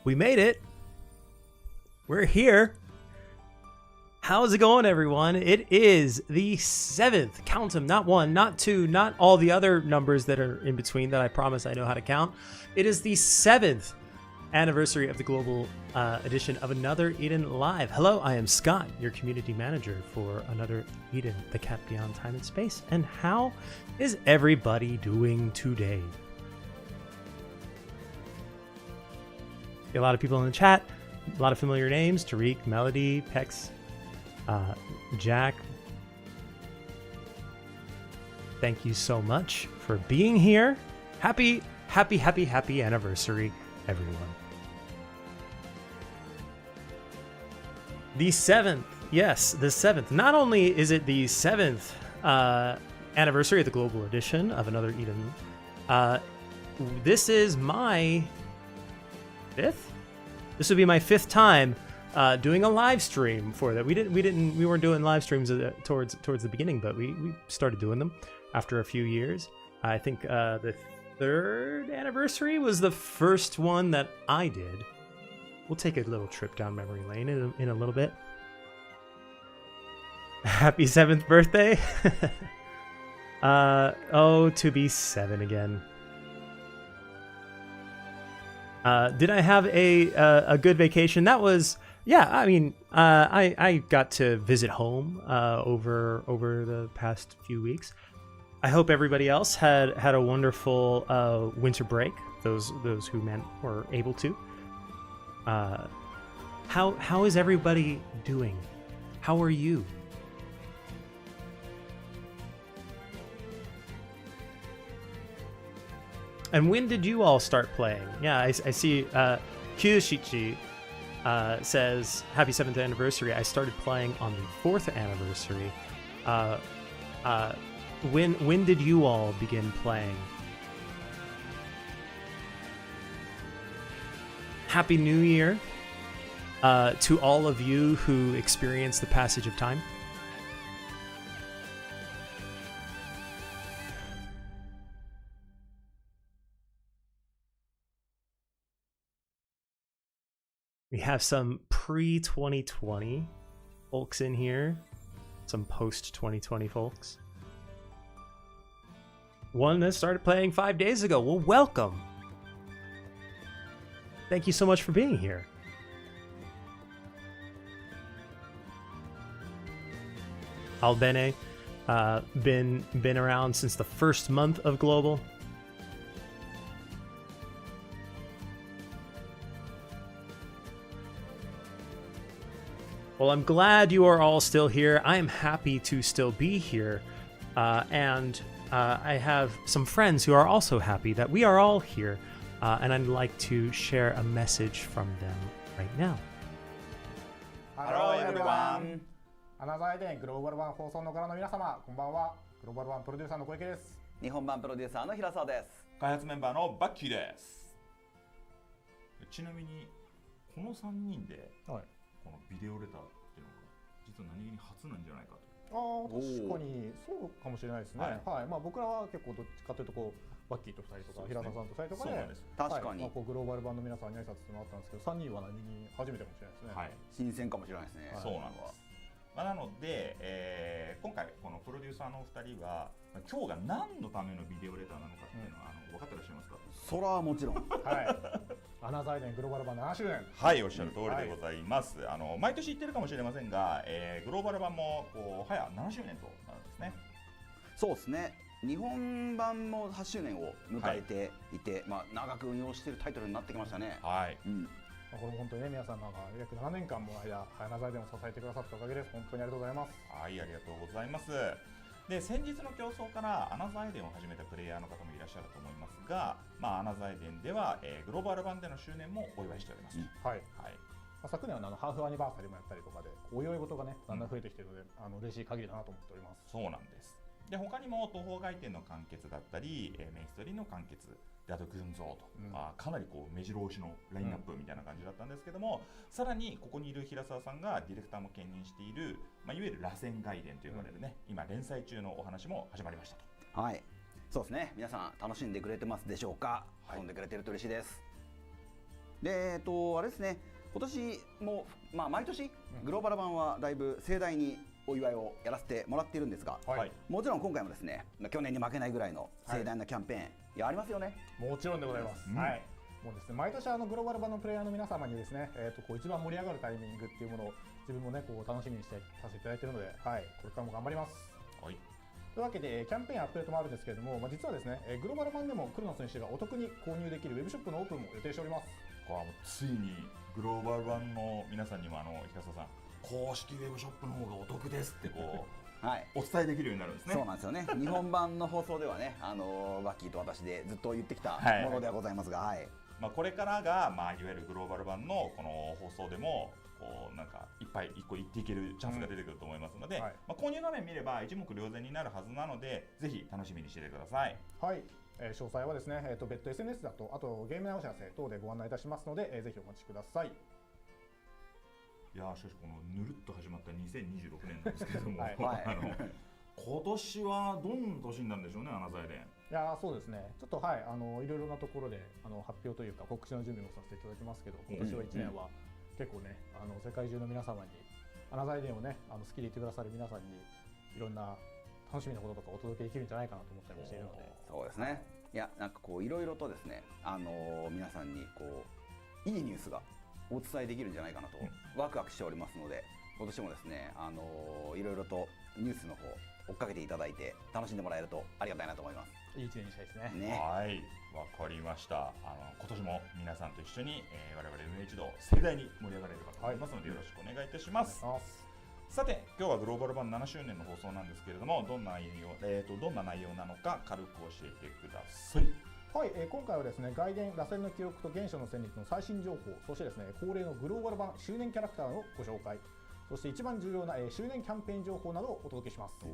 We made it. We're here. How's it going, everyone? It is the 7th. Count them. Not 1, not 2, not all the other numbers that are in between that I promise I know how to count. It is the 7th anniversary of the global edition of Another Eden Live. Hello, I am Scott, your community manager for Another Eden, the cat beyond time and space. And how is everybody doing today? A lot of people in the chat, a lot of familiar names: Tariq, Melody, Pex, Jack. Thank you so much for being here. Happy anniversary, everyone. The 7th, yes, the 7th. Not only is it the 7th anniversary of the global edition of Another Eden, this is my 5th? This would be my 5th time doing a live stream for that. We weren't doing live streams towards the beginning, but we started doing them after a few years. I think the 3rd anniversary was the first one that I did. We'll take a little trip down memory lane in a little bit. Happy 7th birthday. Oh, to be 7 again. Did I have a good vacation? That was, yeah, I mean, I got to visit home over the past few weeks. I hope everybody else had a wonderful winter break, those who were able to. How is everybody doing? How are you? And when did you all start playing? Yeah, I see Kyushichi says, happy 7th anniversary. I started playing on the 4th anniversary. When did you all begin playing? Happy New Year to all of you who experienced the passage of time. We have some pre-2020 folks in here, some post-2020 folks. One that started playing 5 days ago. Well, welcome. Thank you so much for being here. Albene, been around since the first month of Global. Well, I'm glad you are all still here. I am happy to still be here. And I have some friends who are also happy that we are all here. And I'd like to share a message from them right now. Hello everyone. アナザーエデングローバル版放送の側の皆様、こんばんは。グローバル版プロデューサーの小池です。日本版プロデューサーの平沢です。開発メンバーのバッキーです。ちなみにこの3人でこのビデオレターっていうのが実は何気に初なんじゃないかと。確かにそうかもしれないですね。はい。まあ僕らは結構どっちかというとこうバッキーと2人とか、平沢さんと2人とかで、確かに、こうグローバル版の皆さんに挨拶してもらったんですけど、3人は何気に初めてかもしれないですね。はい。新鮮かもしれないですね。そうなんです。なので、今回このプロデューサーのお二人は今日が何のためのビデオレターなのかっていうのは、分かってらっしゃいますか？そらもちろん。はい。アナザーエデングローバル版7周年。はい、おっしゃる通りでございます。毎年言ってるかもしれませんが、グローバル版も早7周年となるんですね。そうですね。日本版も8周年を迎えていて、まあ長く運用しているタイトルになってきましたね。はい。これも本当にね、皆さんが約7年間も間、アナザーエデンを支えてくださったおかげです。本当にありがとうございます。はい、ありがとうございます。で、先日の競争からアナザーエデンを始めたプレイヤーの方もいらっしゃると思いますが、アナザーエデンでは、グローバル版での周年もお祝いしております。はい。昨年はハーフアニバーサリーもやったりとかで、お祝い事がね、だんだん増えてきているので、嬉しい限りだなと思っております。そうなんです。で、他にも東方外転の完結だったり、メインストーリーの完結で、あと群像と、かなりこう目白押しのラインナップみたいな感じだったんですけども、さらにここにいる平沢さんがディレクターも兼任している、いわゆる螺旋外伝と呼ばれるね、今連載中のお話も始まりましたと。はい、そうですね。皆さん楽しんでくれてますでしょうか？遊んでくれてると嬉しいです。であれですね、今年もまあ毎年グローバル版はだいぶ盛大にお祝いをやらせてもらっているんですが、はい、もちろん今回もですね、去年に負けないぐらいの盛大なキャンペーン、いやありますよね。もちろんでございます。はい。もうですね、毎年グローバル版のプレイヤーの皆様にですね、こう一番盛り上がるタイミングっていうものを自分もねこう楽しみにしてさせていただいているので、はい、これからも頑張ります。はい。というわけでキャンペーンアップデートもあるんですけれども、実はですね、グローバル版でも黒野選手がお得に購入できるウェブショップのオープンも予定しております。これはもうついにグローバル版の皆さんにも平沢さん公式ウェブショップの方がお得ですってこうはい、お伝えできるようになるんですね。そうなんですよね。日本版の放送ではね、バッキーと私でずっと言ってきたものではございますが、はい。まあこれからがいわゆるグローバル版のこの放送でもこうなんかいっぱい一個言っていけるチャンスが出てくると思いますので、購入画面見れば一目瞭然になるはずなので、ぜひ楽しみにしていてください。はい。詳細はですね、別途 SNS だと、あとゲームのお知らせ等でご案内いたしますので、ぜひお待ちください。いやしかしこのぬるっと始まった2026年なんですけれども、はい、今年はどんな年になるんでしょうね、アナザイデン。いやそうですね、ちょっとはいいろいろなところで発表というか告知の準備もさせていただきますけど、今年は1年は結構ね世界中の皆様にアナザイデンをね好きでいてくださる皆さんにいろんな楽しみなこととかお届けできるんじゃないかなと思ったりもしているので。そうですね。いやなんかこういろいろとですね皆さんにこういいニュースがお伝えできるんじゃないかなとワクワクしておりますので、今年もですねいろいろとニュースの方追っかけていただいて楽しんでもらえるとありがたいなと思います。いい一年にしたいですね。はい、わかりました。今年も皆さんと一緒に、我々運営一同盛大に盛り上がれればと思いますので、よろしくお願いいたします。さて今日はグローバル版7周年の放送なんですけれども、どんな内容なのか軽く教えてください。はい、今回はですね、外伝、螺旋の記憶と原初の戦慄の最新情報、そしてですね、恒例のグローバル版周年キャラクターのご紹介、そして一番重要な、周年キャンペーン情報などをお届けします。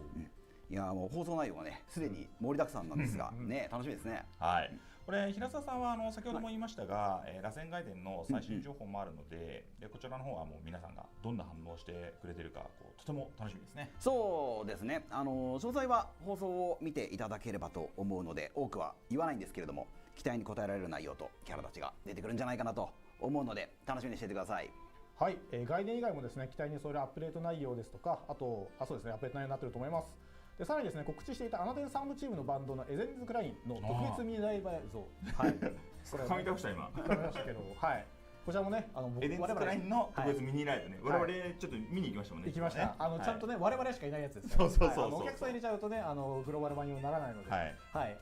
いやもう放送内容がね、すでに盛りだくさんなんですが、ね、楽しみですね。はい。これ平沢さんは先ほども言いましたが、螺旋外伝の最新情報もあるので、こちらの方はもう皆さんがどんな反応をしてくれてるかとても楽しみですね。そうですね。詳細は放送を見ていただければと思うので、多くは言わないんですけれども、期待に応えられる内容とキャラたちが出てくるんじゃないかなと思うので、楽しみにしていてください。はい、外伝以外もですね、期待に添えるアップデート内容ですとか、そうですね、アップデート内容になっていると思います。でさらにですね、告知していたアナデンサウンドチームのバンドのエゼンズ・クラインの特別ミニライブ映像、はい、これ噛み倒した今。噛み倒したけど、はい。こちらもね、エデンズ・クラインの特別ミニライブね、我々ちょっと見に行きましたもんね。行きました。ちゃんとね、我々しかいないやつです。そうそうそう。お客さん入れちゃうとね、グローバル版にもならないので、はい、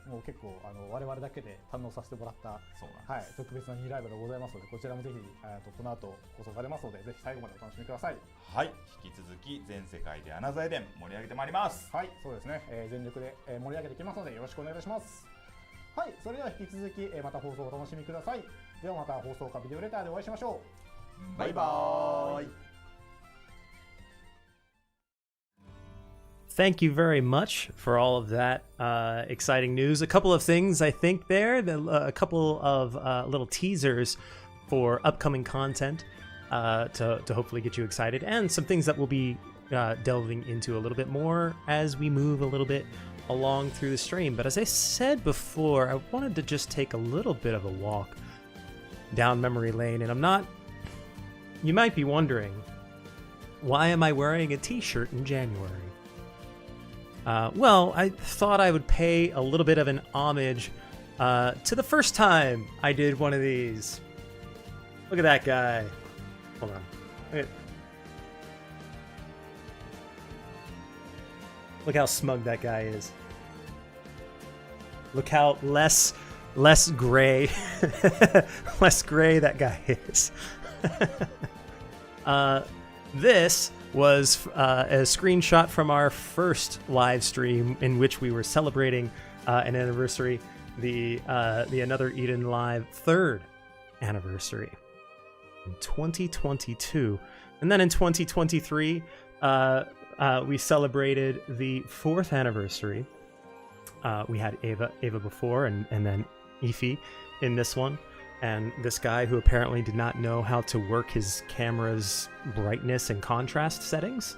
もう結構我々だけで堪能させてもらった、はい、特別なミニライブでございますので、こちらもぜひこの後放送されますので、ぜひ最後までお楽しみください。はい、引き続き全世界でアナザイデン盛り上げてまいります。はい、そうですね、全力で盛り上げていきますのでよろしくお願いいたします。はい、それでは引き続きまた放送をお楽しみください。ではまた放送かビデオレターでお会いしましょう。バイバーイ。 Thank you very much for all of that exciting news. A couple of things I think there, a couple of little teasers for upcoming content to hopefully get you excited, and some things that we'll be delving into a little bit more as we move a little bit along through the stream. But as I said before, I wanted to just take a little bit of a walk down memory lane, and I'm not... You might be wondering, why am I wearing a t-shirt in January? Well, I thought I would pay a little bit of an homage to the first time I did one of these. Look at that guy. Hold on. Look how smug that guy is. Look how less gray, less gray that guy is. This was a screenshot from our first live stream in which we were celebrating an anniversary, the Another Eden Live 3rd anniversary in 2022. And then in 2023, we celebrated the 4th anniversary. We had Ava before, and then Ify in this one. And this guy who apparently did not know how to work his camera's brightness and contrast settings.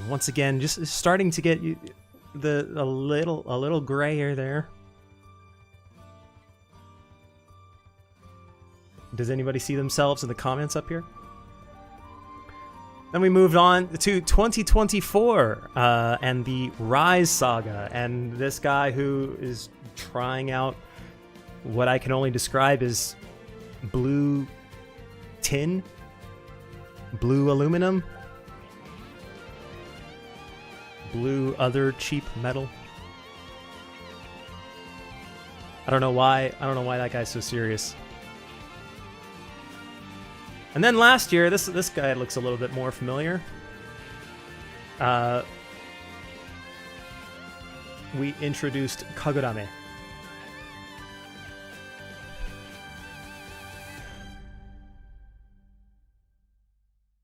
Once again, just starting to get a little grayer there. Does anybody see themselves in the comments up here? Then we moved on to 2024 and the Rise Saga, and this guy who is trying out what I can only describe as blue tin, blue aluminum, blue other cheap metal. I don't know why that guy's so serious. And then last year, this guy looks a little bit more familiar. We introduced Kagurame.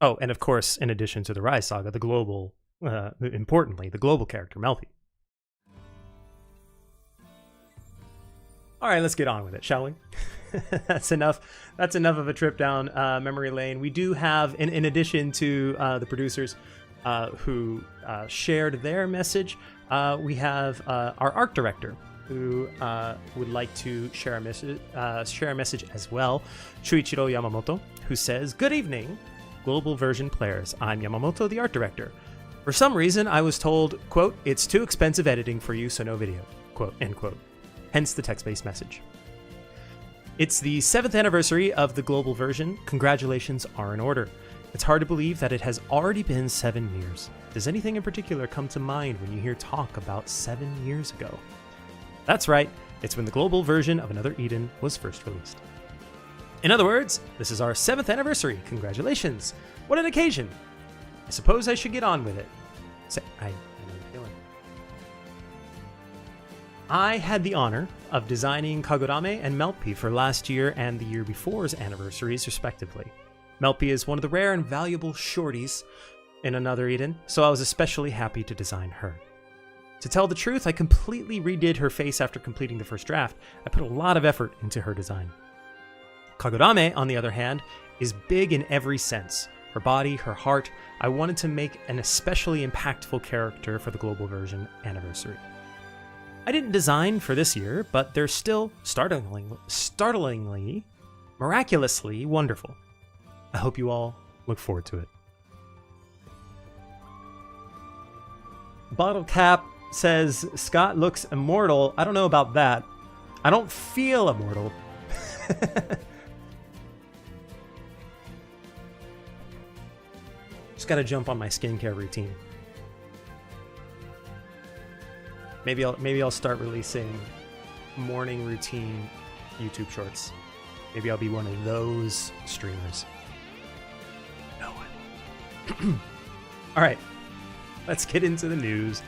Oh, and of course, in addition to the Rise Saga, the global, importantly, the global character, Melty. All right, let's get on with it, shall we? That's enough of a trip down memory lane. We do have, in addition to the producers who shared their message, we have our art director who would like to share a message as well, Shuichiro Yamamoto, who says, "Good evening, global version players. I'm Yamamoto, the art director. For some reason, I was told, quote, it's too expensive editing for you, so no video, quote, end quote. Hence the text-based message. It's the 7th anniversary of the global version. Congratulations are in order. It's hard to believe that it has already been 7 years. Does anything in particular come to mind when you hear talk about 7 years ago? That's right, it's when the global version of Another Eden was first released. In other words, this is our 7th anniversary. Congratulations. What an occasion. I suppose I should get on with it. I know the feeling. I had the honor of designing Kagurame and Meltby for last year and the year before's anniversaries, respectively. Meltby is one of the rare and valuable shorties in Another Eden, so I was especially happy to design her. To tell the truth, I completely redid her face after completing the first draft. I put a lot of effort into her design. Kagurame, on the other hand, is big in every sense. Her body, her heart. I wanted to make an especially impactful character for the global version anniversary. I didn't design for this year, but they're still startlingly, miraculously wonderful. I hope you all look forward to it. Bottle Cap says, Scott looks immortal. I don't know about that. I don't feel immortal. Just gotta jump on my skincare routine. Maybe I'll start releasing morning routine YouTube shorts. Maybe I'll be one of those streamers. No one. All right, let's get into the news,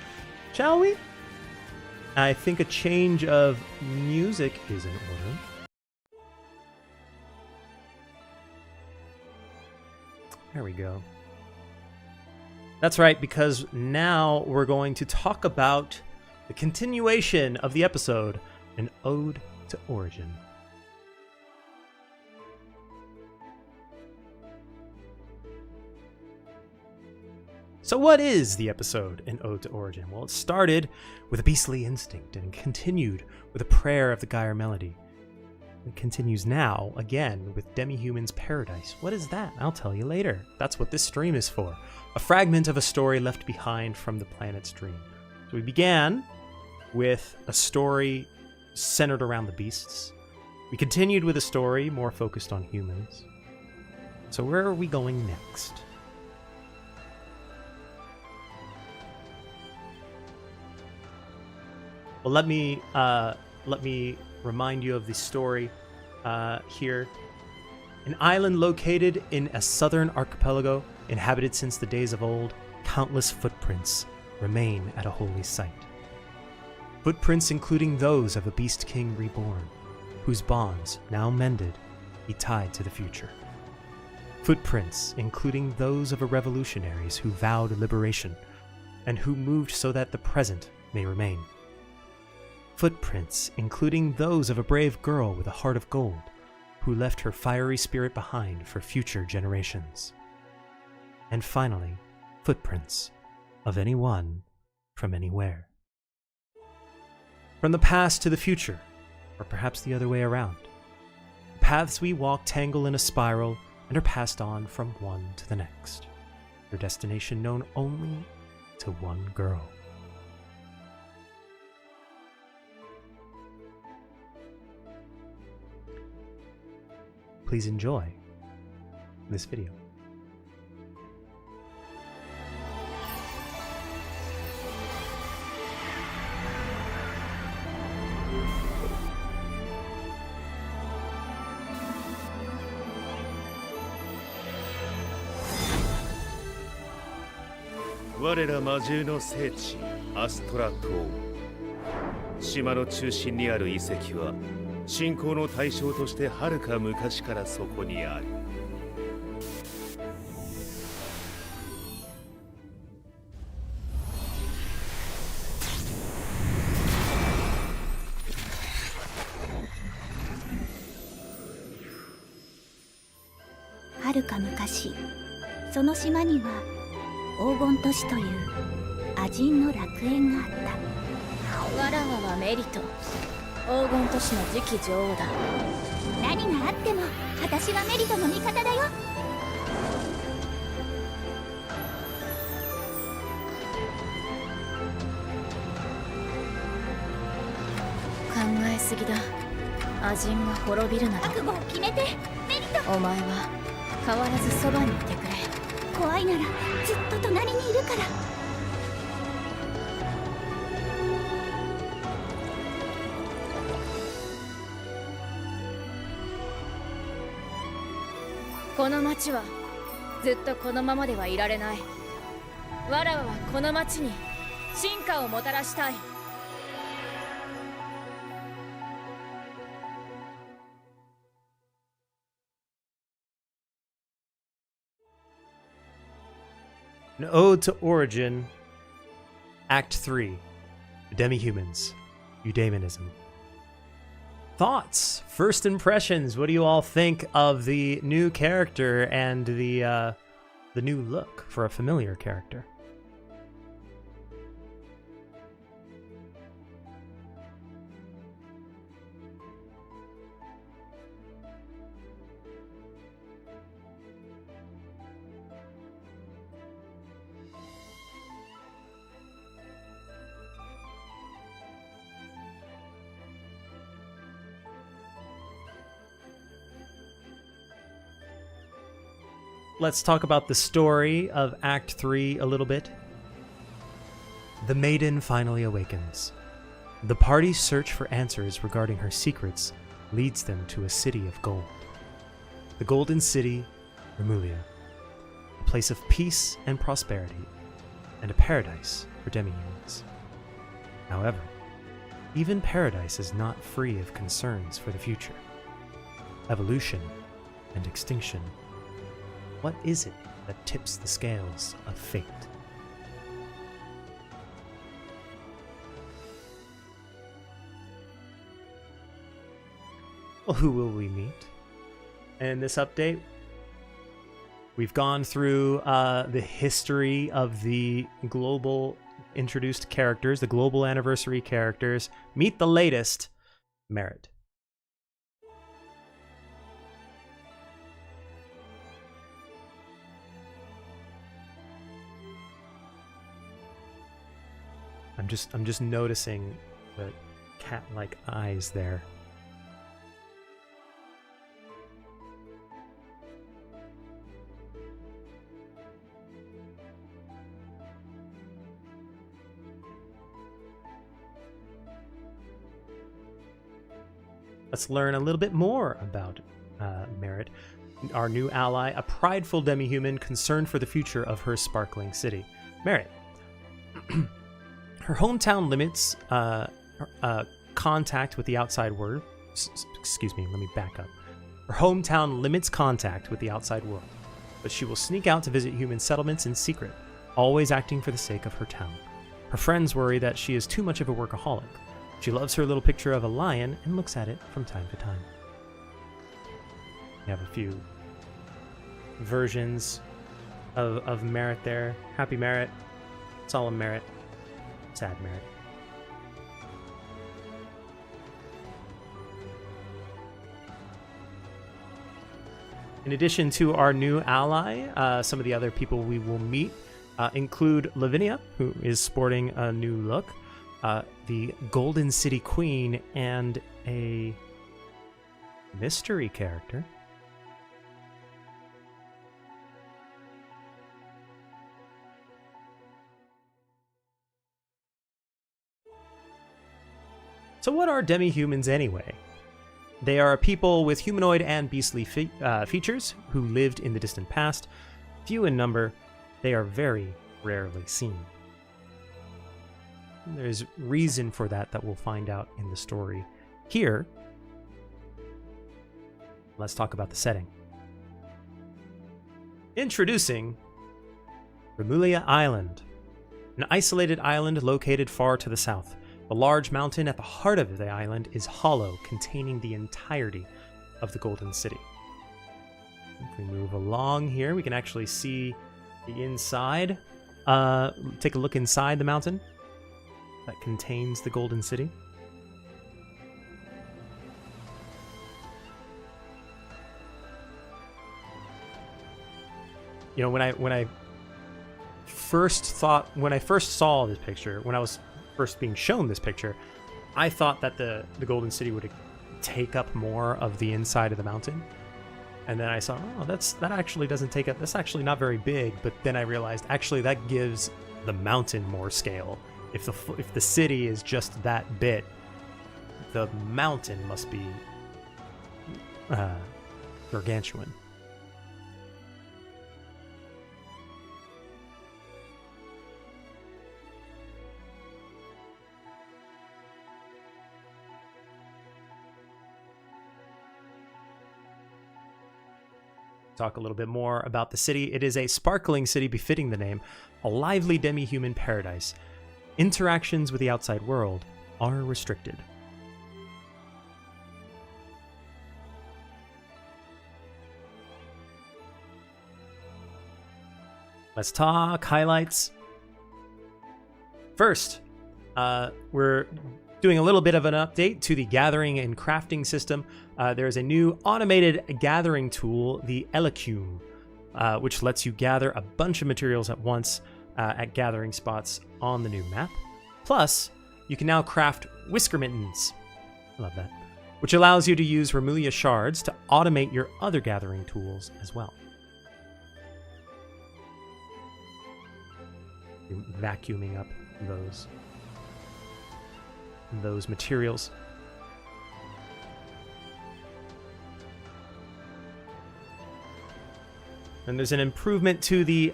shall we? I think a change of music is in order. There we go. That's right, because now we're going to talk about the continuation of the episode, An Ode to Origin. So what is the episode, An Ode to Origin? Well, it started with a beastly instinct and continued with a prayer of the Gyre melody. It continues now, again, with Demi-Human's Paradise. What is that? I'll tell you later. That's what this stream is for. A fragment of a story left behind from the planet's dream. So we began with a story centered around the beasts. We continued with a story more focused on humans. So where are we going next? Well, let me remind you of the story here. An island located in a southern archipelago, inhabited since the days of old, countless footprints remain at a holy site. Footprints including those of a beast king reborn, whose bonds, now mended, be tied to the future. Footprints including those of a revolutionaries who vowed liberation, and who moved so that the present may remain. Footprints including those of a brave girl with a heart of gold, who left her fiery spirit behind for future generations. And finally, footprints of anyone from anywhere. From the past to the future, or perhaps the other way around. The paths we walk tangle in a spiral and are passed on from one to the next. Your destination known only to one girl. Please enjoy this video.我ら魔獣の聖地アストラ島。島の中心にある遺跡は信仰の対象としてはるか昔からそこにある。はるか昔、その島には黄金都市という亜人の楽園があった。わらわはメリト、黄金都市の次期女王だ。何があっても私はメリトの味方だよ。考えすぎだ。亜人が滅びるなら覚悟を決めて、メリト。お前は変わらずそばにいてくれ。怖いならずっと隣にいるから。この町はずっとこのままではいられない。わらわはこの町に進化をもたらしたい。An Ode to Origin, Act 3, Demi-Humans, Eudaimonism. Thoughts, first impressions, what do you all think of the new character and the new look for a familiar character? Let's talk about the story of Act 3 a little bit. The maiden finally awakens. The party's search for answers regarding her secrets leads them to a city of gold. The Golden City, Remulia, a place of peace and prosperity, and a paradise for demi-humans. However, even paradise is not free of concerns for the future. Evolution and extinction. What is it that tips the scales of fate? Well, who will we meet in this update? We've gone through the history of the global introduced characters, the global anniversary characters. Meet the latest, Meryt. I'm just noticing the cat-like eyes there. Let's learn a little bit more about Meryt, our new ally, a prideful demi-human concerned for the future of her sparkling city. Meryt. Her hometown limits contact with the outside world. Excuse me, let me back up. Her hometown limits contact with the outside world, but she will sneak out to visit human settlements in secret, always acting for the sake of her town. Her friends worry that she is too much of a workaholic. She loves her little picture of a lion and looks at it from time to time. We have a few versions of Meryt there. Happy Meryt, solemn Meryt, sad Meryt. In addition to our new ally, some of the other people we will meet include Lavinia, who is sporting a new look, the Golden City Queen, and a mystery character. So what are demi-humans anyway? They are people with humanoid and beastly features who lived in the distant past. Few in number, they are very rarely seen. There's reason for that we'll find out in the story. Here, let's talk about the setting. Introducing Remulia Island, an isolated island located far to the south. The large mountain at the heart of the island is hollow, containing the entirety of the Golden City. If we move along here, we can actually see the inside. Take a look inside the mountain that contains the Golden City. You know, when I first saw this picture, when I was first being shown this picture, I thought that the Golden City would take up more of the inside of the mountain. And then I saw, oh, that actually doesn't take up, that's actually not very big. But then I realized, actually, that gives the mountain more scale. If the city is just that bit, the mountain must be gargantuan. Talk a little bit more about the city. It is a sparkling city befitting the name, a lively demi-human paradise. Interactions with the outside world are restricted. Let's talk highlights. First, we're doing a little bit of an update to the gathering and crafting system. There is a new automated gathering tool, the Elecume, which lets you gather a bunch of materials at once at gathering spots on the new map. Plus, you can now craft whisker mittens. I love that. Which allows you to use Remulia shards to automate your other gathering tools as well. You're vacuuming up those materials. And there's an improvement to the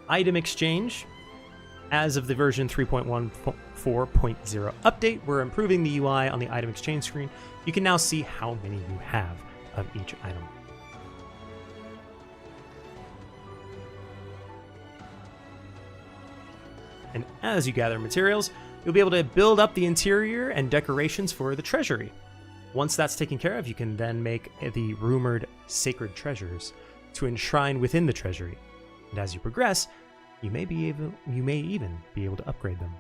item exchange. As of the version 3.14.0 update, we're improving the UI on the item exchange screen. You can now see how many you have of each item. And as you gather materials, you'll be able to build up the interior and decorations for the treasury. Once that's taken care of, you can then make the rumored sacred treasures to enshrine within the treasury. And as you progress, you may even be able to upgrade them.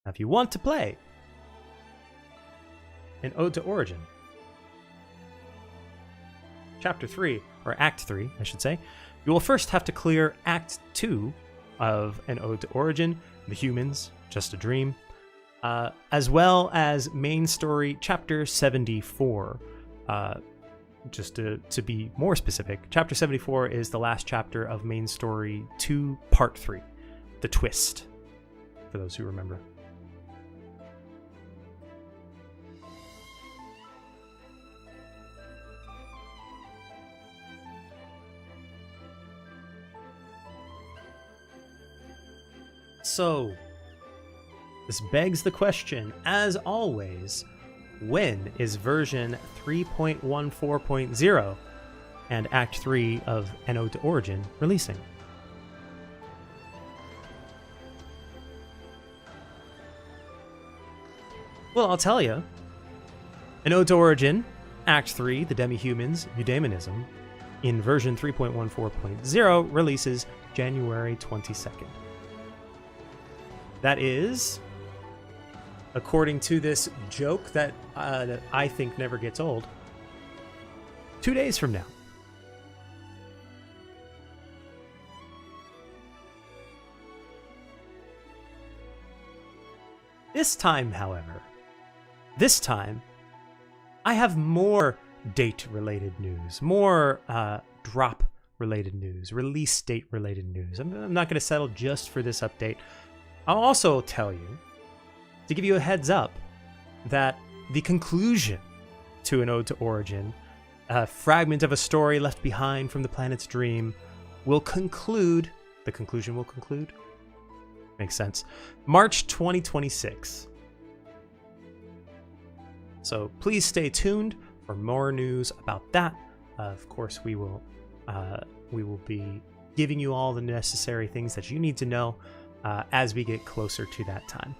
Now, if you want to play an Ode to Origin, Chapter 3, or Act 3, I should say, you will first have to clear Act 2 of an Ode to Origin, The Humans, Just a Dream, as well as main story Chapter 74. Just to be more specific, Chapter 74 is the last chapter of main story 2, Part 3, The Twist, for those who remember. So, this begs the question, as always, when is version 3.14.0 and Act 3 of An Ode to Origin releasing? Well, I'll tell you. An Ode to Origin, Act 3, The Demi-Humans, Eudaimonism, in version 3.14.0 releases January 22nd. That is according to this joke that I think never gets old, 2 days from now. This time, however, I have more date-related news, more drop-related news, release date-related news. I'm not going to settle just for this update. I'll also tell you, to give you a heads up, that the conclusion to An Ode to Origin, a fragment of a story left behind from the planet's dream, will conclude. The conclusion will conclude. Makes sense. March 2026. So please stay tuned for more news about that. Of course, we will be giving you all the necessary things that you need to know as we get closer to that time.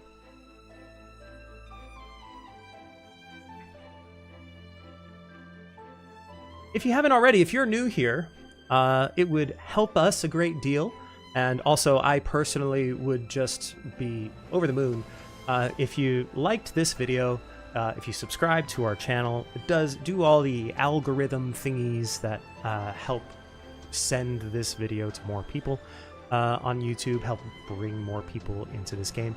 If you haven't already, if you're new here, it would help us a great deal. And also, I personally would just be over the moon if you liked this video, if you subscribe to our channel. It does do all the algorithm thingies that help send this video to more people on YouTube, help bring more people into this game.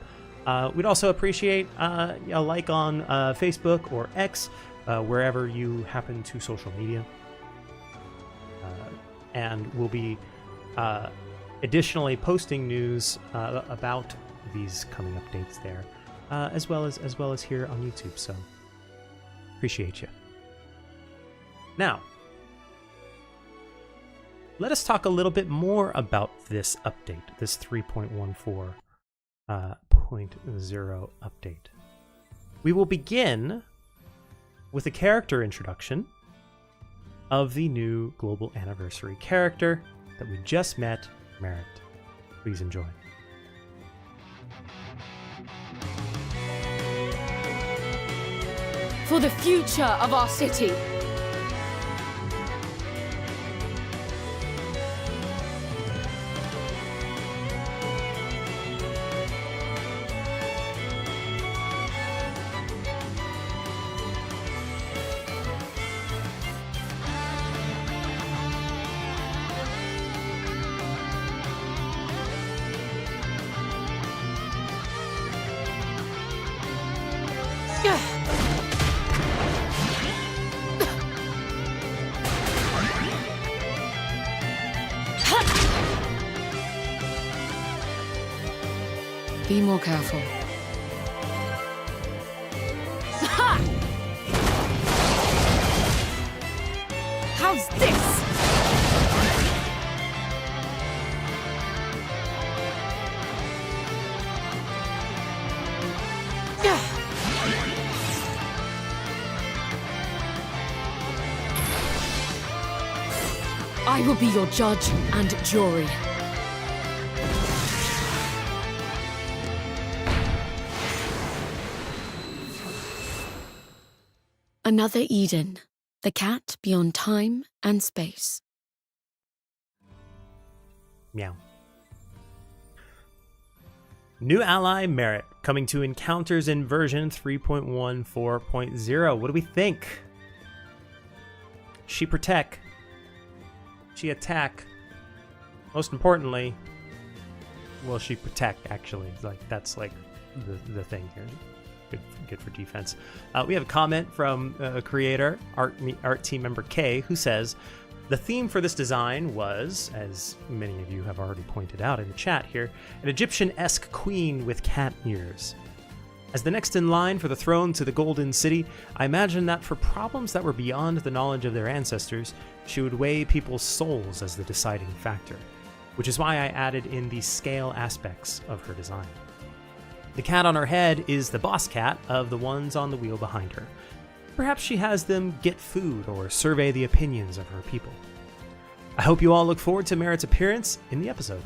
We'd also appreciate a like on Facebook or X, wherever you happen to social media. And we'll be additionally posting news about these coming updates there, as well as here on YouTube. So appreciate you. Now, let us talk a little bit more about this update, this 3.14.0 update. We will begin with a character introduction of the new global anniversary character that we just met, Meryt. Please enjoy. For the future of our city. Be more careful. How's this? I will be your judge and jury. Another Eden, the cat beyond time and space. Meow. New ally Meryt coming to encounters in version 3.14.0. What do we think? She protect. She attack. Most importantly, well, she protect actually. Like that's like the thing here. Good for defense. We have a comment from a creator, art team member K, who says, the theme for this design was, as many of you have already pointed out in the chat here, an Egyptian-esque queen with cat ears. As the next in line for the throne to the Golden City, I imagine that for problems that were beyond the knowledge of their ancestors, she would weigh people's souls as the deciding factor, which is why I added in the scale aspects of her design. The cat on her head is the boss cat of the ones on the wheel behind her. Perhaps she has them get food or survey the opinions of her people. I hope you all look forward to Meryt's appearance in the episode.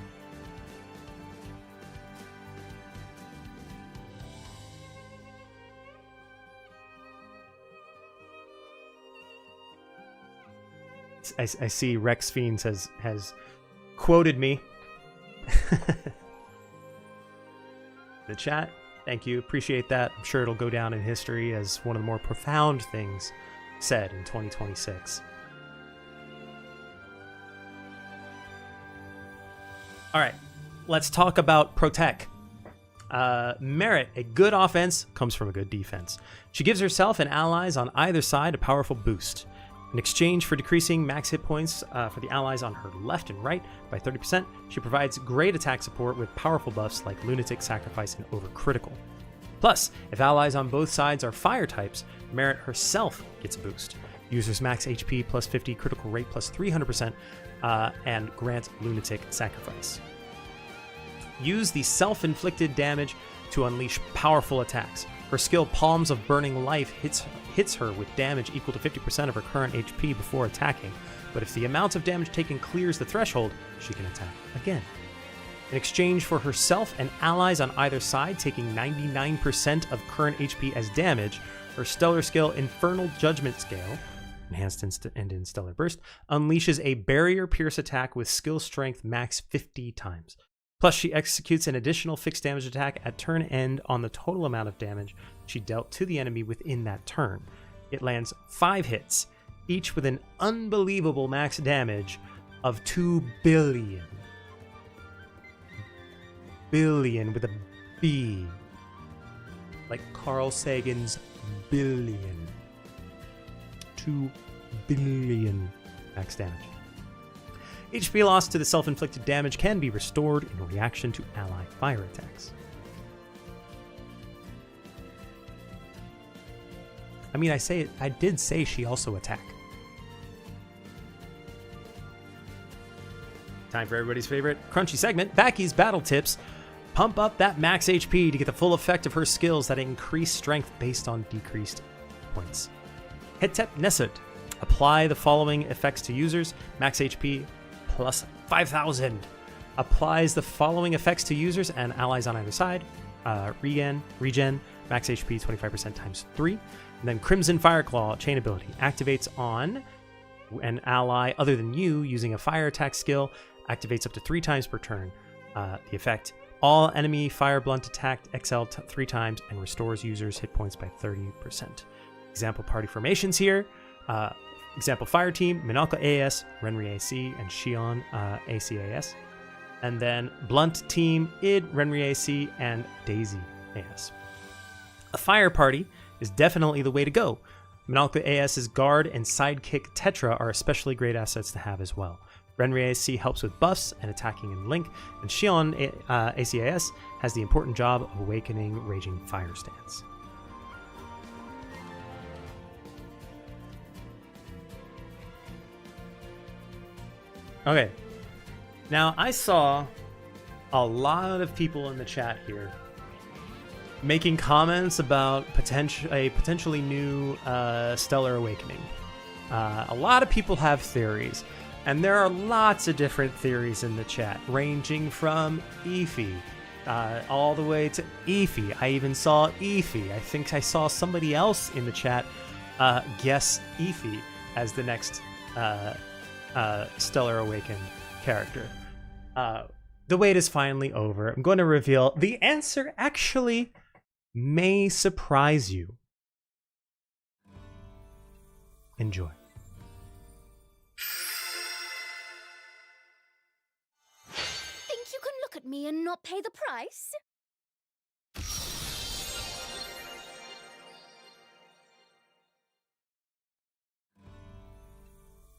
I see Rex Fiends has quoted me. The chat. Thank you. Appreciate that. I'm sure it'll go down in history as one of the more profound things said in 2026. All right, let's talk about Protect. Meryt, a good offense comes from a good defense. She gives herself and allies on either side a powerful boost. In exchange for decreasing max hit points for the allies on her left and right by 30%, she provides great attack support with powerful buffs like Lunatic, Sacrifice, and Overcritical. Plus, if allies on both sides are fire types, Meryt herself gets a boost. Users max HP plus 50, critical rate plus 300%, and grants Lunatic Sacrifice. Use the self-inflicted damage to unleash powerful attacks. Her skill Palms of Burning Life hits her with damage equal to 50% of her current HP before attacking, but if the amount of damage taken clears the threshold, she can attack again. In exchange for herself and allies on either side taking 99% of current HP as damage, her stellar skill Infernal Judgment Scale, enhanced in Stellar Burst, unleashes a barrier pierce attack with skill strength max 50 times. Plus, she executes an additional fixed damage attack at turn end on the total amount of damage she dealt to the enemy within that turn. It lands 5 hits, each with an unbelievable max damage of 2 billion. Billion with a B. Like Carl Sagan's billion. 2 billion max damage. HP loss to the self-inflicted damage can be restored in reaction to ally fire attacks. I mean, I did say she also attack. Time for everybody's favorite crunchy segment, Backy's Battle Tips. Pump up that max HP to get the full effect of her skills that increase strength based on decreased points. Hetep Nesud. Apply the following effects to users. Max HP plus 5,000. Applies the following effects to users and allies on either side. Regen, max HP 25% times 3. And then Crimson Fireclaw, chain ability. Activates on an ally other than you using a fire attack skill. Activates up to 3 times per turn. The effect, all enemy fire blunt attacked XL 3 times and restores users hit points by 30%. Example party formations here. Example fire team, Minalka AS, Renri AC, and Shion ACAS. And then blunt team, Id, Renri AC, and Daisy AS. A fire party is definitely the way to go. Minalka AS's guard and sidekick Tetra are especially great assets to have as well. Renri AC helps with buffs and attacking in Link, and Shion ACAS has the important job of awakening Raging Fire Stance. Okay, now I saw a lot of people in the chat here making comments about a potentially new Stellar Awakening. A lot of people have theories, and there are lots of different theories in the chat, ranging from Efi all the way to Efi. I even saw Efi. I think I saw somebody else in the chat guess Efi as the next Stellar Awakened character. The wait is finally over. I'm going to reveal the answer actually may surprise you. Enjoy. Think you can look at me and not pay the price?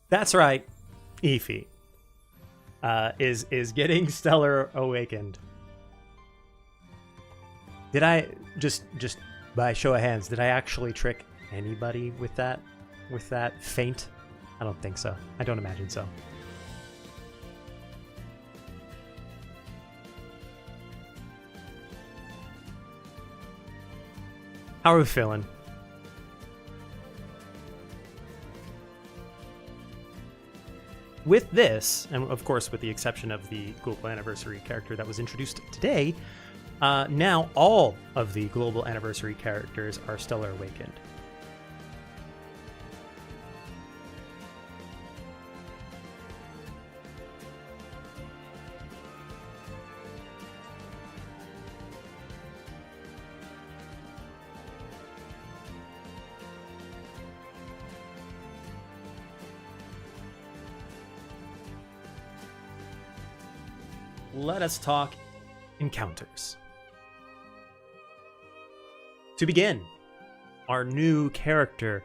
That's right, Efi is getting Stellar Awakened. Did I just by show of hands, did I actually trick anybody with that feint? I don't think so. I don't imagine so. How are we feeling? With this, and of course with the exception of the Global Anniversary character that was introduced today, now all of the Global Anniversary characters are Stellar Awakened. let us talk encounters. To begin, our new character,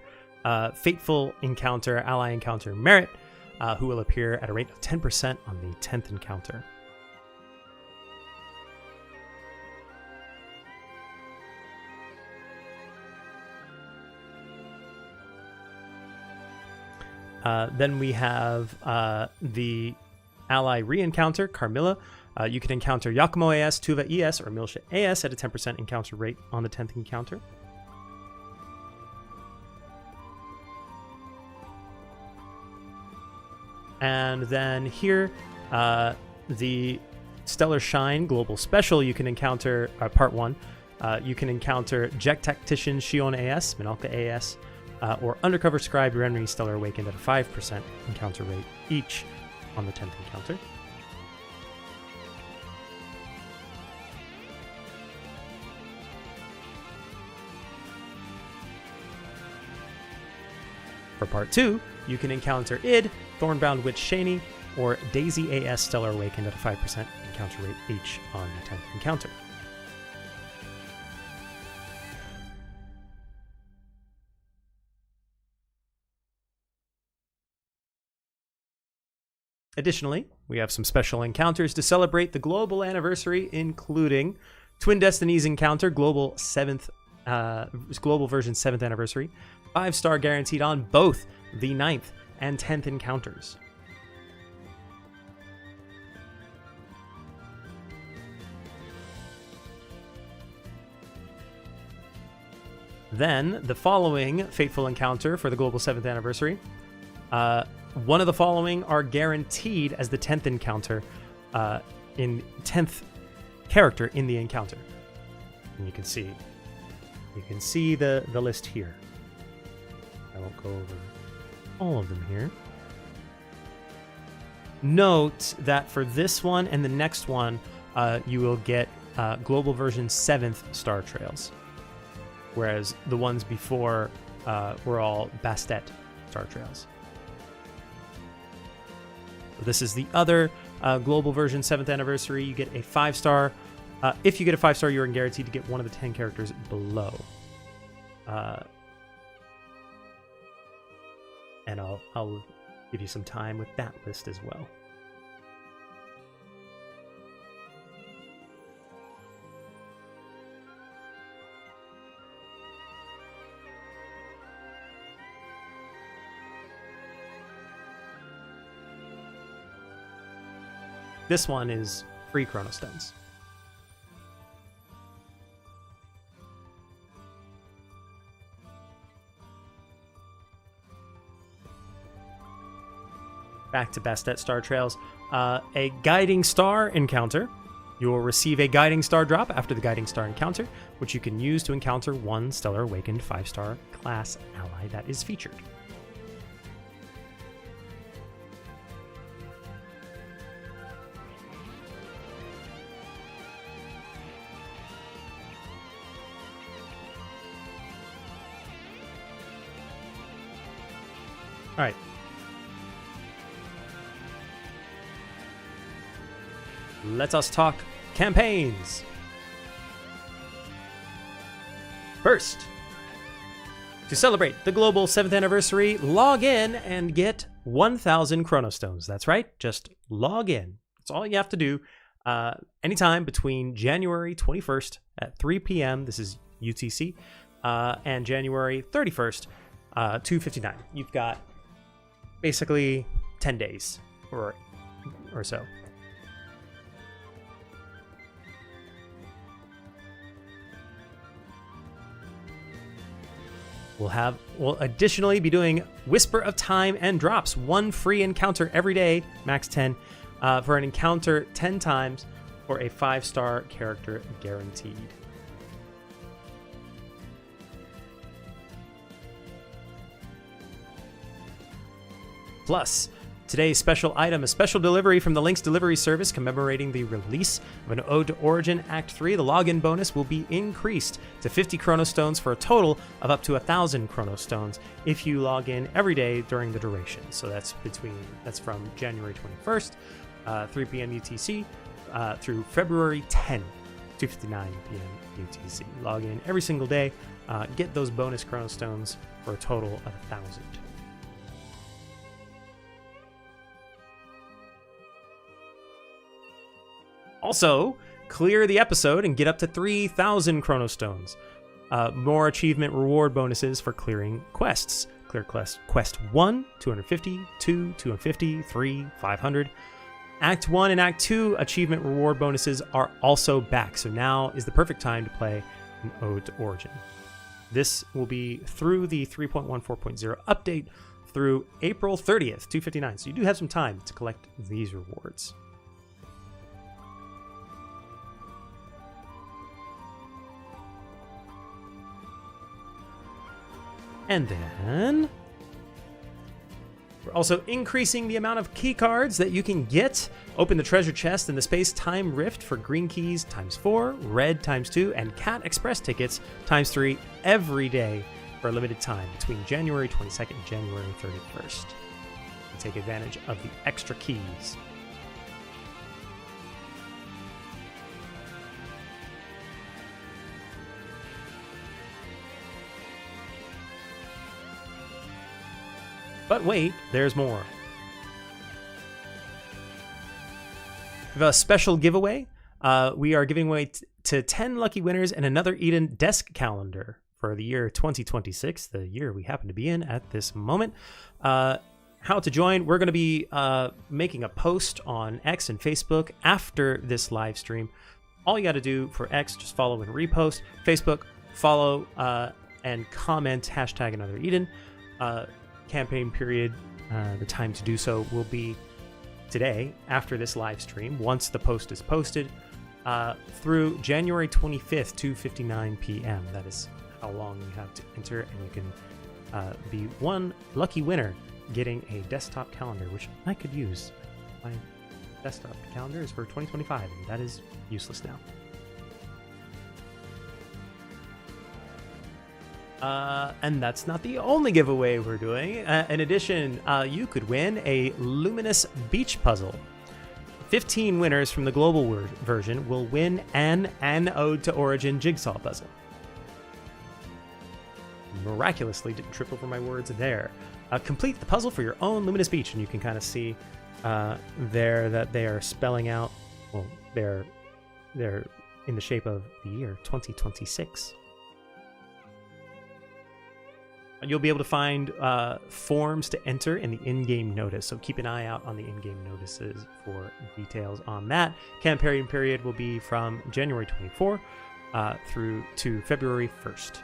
Fateful Encounter, Ally Encounter Meryt, who will appear at a rate of 10% on the 10th encounter. Then we have the ally re-encounter, Carmilla. You can encounter Yakumo ES, Tuva ES, or Milsha ES at a 10% encounter rate on the 10th encounter. And then here, the Stellar Shine Global Special, you can encounter, Part 1, you can encounter Jek Tactician Shion ES, Minalka ES, or Undercover Scribe Renri Stellar Awakened at a 5% encounter rate each on the 10th encounter. For Part 2, you can encounter Id, Thornbound Witch Shani, or Daisy AS Stellar Awakened at a 5% encounter rate each on the 10th encounter. Additionally, we have some special encounters to celebrate the global anniversary, including Twin Destinies Encounter, global version 7th anniversary, 5-star guaranteed on both the 9th and 10th encounters. Then, the following Fateful Encounter for the global 7th anniversary. One of the following are guaranteed as the 10th encounter, in 10th character in the encounter. And you can see the list here. I won't go over all of them here. Note that for this one and the next one, you will get global version 7th Star Trails, whereas the ones before were all Bastet Star Trails. This is the other global version 7th anniversary. You get a 5-star. If you get a 5-star, you're guaranteed to get one of the 10 characters below. And I'll give you some time with that list as well. This one is free Chronostones. Back to Bastet Star Trails. A Guiding Star encounter. You will receive a Guiding Star drop after the Guiding Star encounter, which you can use to encounter one Stellar Awakened 5-star class ally that is featured. All right. Let us talk campaigns. First, to celebrate the global 7th anniversary, log in and get 1,000 Chronostones. That's right, just log in. That's all you have to do. Anytime between January 21st at 3 p.m., this is UTC, and January 31st, 2:59. You've got basically 10 days or so. We'll additionally be doing Whisper of Time and drops. One free encounter every day, max 10, for an encounter 10 times for a 5-star character guaranteed. Plus, today's special item, a special delivery from the Link's delivery service commemorating the release of an Ode to Origin Act 3. The login bonus will be increased to 50 Chronostones for a total of up to 1,000 Chronostones if you log in every day during the duration. So that's from January 21st, 3 p.m. UTC, through February 10, 2:59 p.m. UTC. Log in every single day, get those bonus Chrono Stones for a total of 1,000. Also, clear the episode and get up to 3,000 Chrono Stones. More achievement reward bonuses for clearing quests. Clear quest 1, 250, 2, 250, 3, 500. Act 1 and Act 2 achievement reward bonuses are also back, so now is the perfect time to play an Ode to Origin. This will be through the 3.14.0 update through April 30th, 2:59, so you do have some time to collect these rewards. And then we're also increasing the amount of key cards that you can get. Open the treasure chest in the space-time rift for green keys ×4, red ×2, and Cat Express tickets ×3 every day for a limited time between January 22nd and January 31st. And take advantage of the extra keys. But wait, there's more. We have a special giveaway. We are giving away to 10 lucky winners and another Eden desk calendar for the year 2026, the year we happen to be in at this moment. How to join? We're going to be making a post on X and Facebook after this live stream. All you got to do for X, just follow and repost. Facebook, follow and comment #another Eden. Campaign period, the time to do so will be today after this live stream, once the post is posted, through January 25th, 2:59 p.m. That is how long you have to enter, and you can be one lucky winner getting a desktop calendar, which I could use. My desktop calendar is for 2025, and that is useless now. And that's not the only giveaway we're doing. In addition, you could win a Luminous Beach Puzzle. 15 winners from the global version will win an Ode to Origin jigsaw puzzle. Miraculously didn't trip over my words there. Complete the puzzle for your own Luminous Beach, and you can kind of see there that they are spelling out, well, they're in the shape of the year 2026. You'll be able to find forms to enter in the in-game notice, so keep an eye out on the in-game notices for details on that. Campaign period will be from January 24 through to February 1st.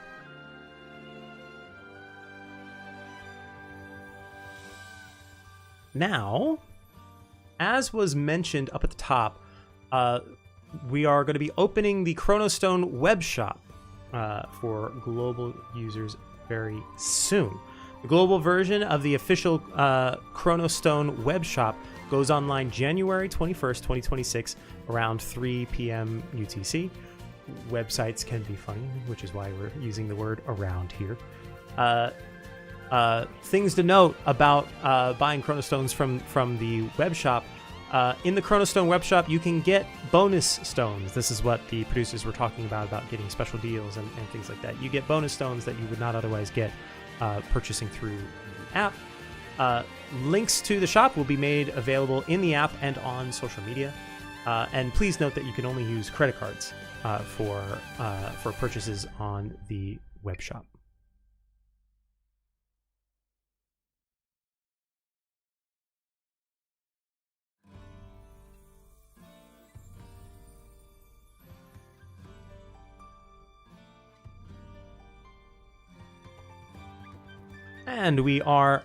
Now, as was mentioned up at the top, we are going to be opening the Chronostone web shop for global users very soon. The global version of the official Chronostone web shop goes online January 21st, 2026, around 3 p.m. UTC. Websites can be funny, which is why we're using the word around here. Things to note about buying Chronostones from the web shop. In the Chronostone web shop, you can get bonus stones. This is what the producers were talking about getting special deals and things like that. You get bonus stones that you would not otherwise get purchasing through the app. Links to the shop will be made available in the app and on social media. And please note that you can only use credit cards for purchases on the web shop. And we are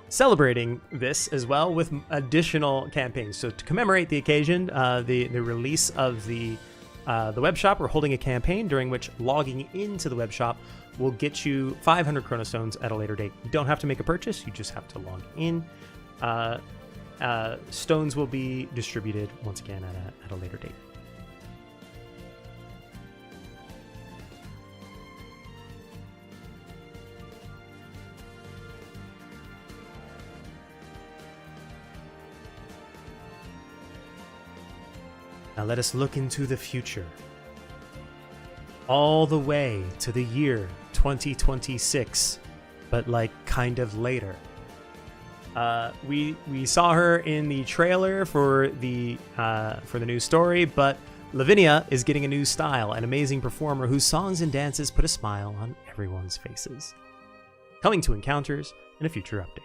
celebrating this as well with additional campaigns. So to commemorate the occasion, the release of the web shop, we're holding a campaign during which logging into the web shop will get you 500 Chronostones at a later date. You don't have to make a purchase, you just have to log in. Stones will be distributed once again at a later date. Now let us look into the future. All the way to the year 2026, but like kind of later. We saw her in the trailer for the new story, but Lavinia is getting a new style, an amazing performer whose songs and dances put a smile on everyone's faces. Coming to Encounters in a future update.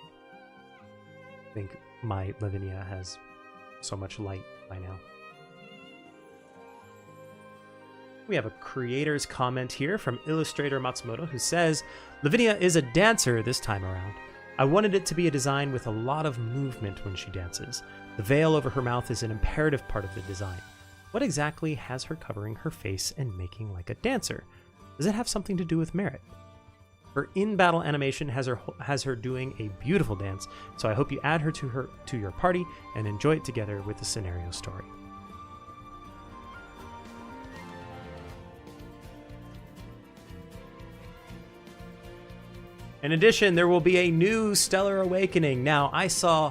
I think my Lavinia has so much light by now. We have a creator's comment here from illustrator Matsumoto who says, Lavinia is a dancer this time around. I wanted it to be a design with a lot of movement when she dances. The veil over her mouth is an imperative part of the design. What exactly has her covering her face and making like a dancer? Does it have something to do with Meryt? Her in-battle animation has her doing a beautiful dance, so I hope you add her to your party and enjoy it together with the scenario story. In addition, there will be a new Stellar Awakening. Now, I saw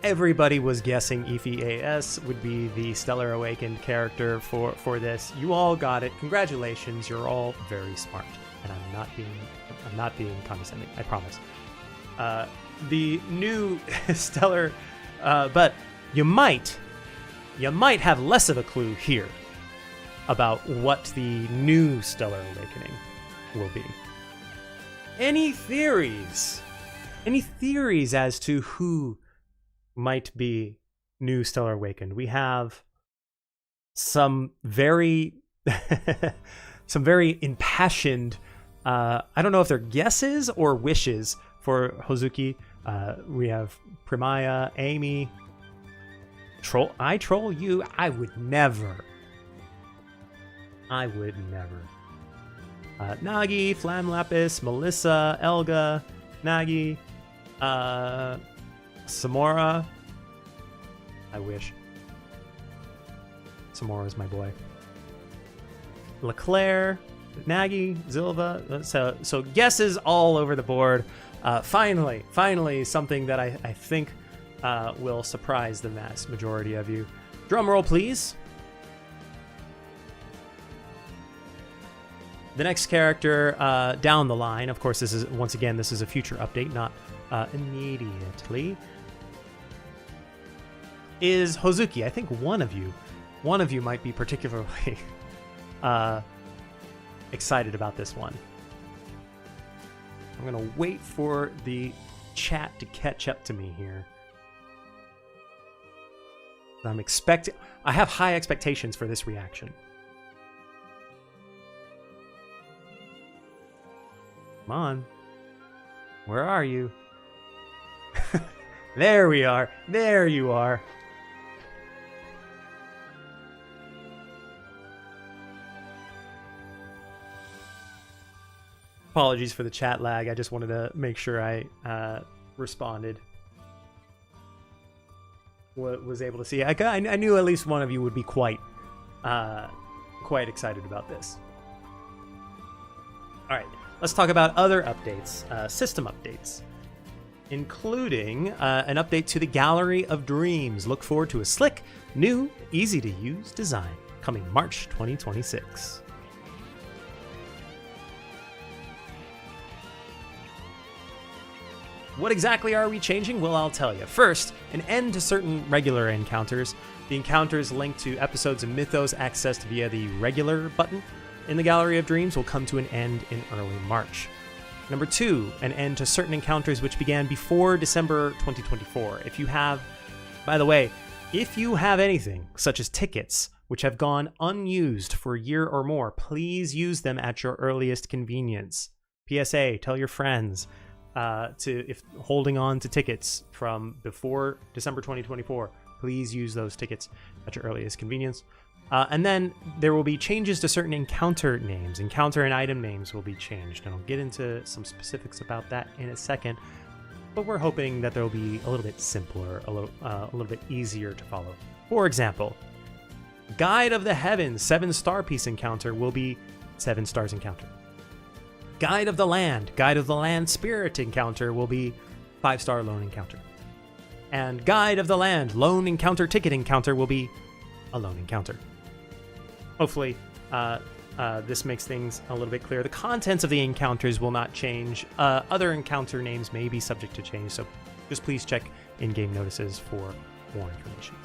everybody was guessing Meryt ES would be the Stellar Awakened character for this. You all got it. Congratulations. You're all very smart. And I'm not being condescending, I promise. The new Stellar, but you might have less of a clue here about what the new Stellar Awakening will be. Any theories as to who might be new Stellar Awakened? We have some very impassioned, I don't know if they're guesses or wishes for Hozuki. We have Primaya, Amy, I troll you. I would never. Nagi, Flam Lapis, Melissa, Elga, Nagi, Samora. I wish. Samora's my boy. LeClaire, Nagi, Zilva. So guesses all over the board. Finally, something that I think will surprise the vast majority of you. Drum roll, please. The next character down the line, of course, this is a future update, not immediately, is Hozuki. I think one of you might be particularly excited about this one. I'm gonna wait for the chat to catch up to me here. I have high expectations for this reaction. Come on. Where are you? There we are. There you are. Apologies for the chat lag. I just wanted to make sure I responded. Was able to see. I knew at least one of you would be quite excited about this. All right. Let's talk about other updates, system updates, including an update to the Gallery of Dreams. Look forward to a slick, new, easy-to-use design coming March 2026. What exactly are we changing? Well, I'll tell you. First, an end to certain regular encounters. The encounters linked to episodes of Mythos accessed via the regular button in the Gallery of Dreams will come to an end in early March. Number 2, an end to certain encounters which began before December 2024. If you have anything, such as tickets, which have gone unused for a year or more, please use them at your earliest convenience. PSA, tell your friends if holding on to tickets from before December 2024, please use those tickets at your earliest convenience. And then there will be changes to certain encounter names. Encounter and item names will be changed, and I'll get into some specifics about that in a second. But we're hoping that they'll be a little bit simpler, a little bit easier to follow. For example, Guide of the Heavens 7-star piece encounter will be 7 stars encounter. Guide of the Land Spirit encounter will be 5-star lone encounter. And Guide of the Land Lone Encounter Ticket encounter will be a lone encounter. Hopefully, this makes things a little bit clearer. The contents of the encounters will not change. Other encounter names may be subject to change, so just please check in-game notices for more information.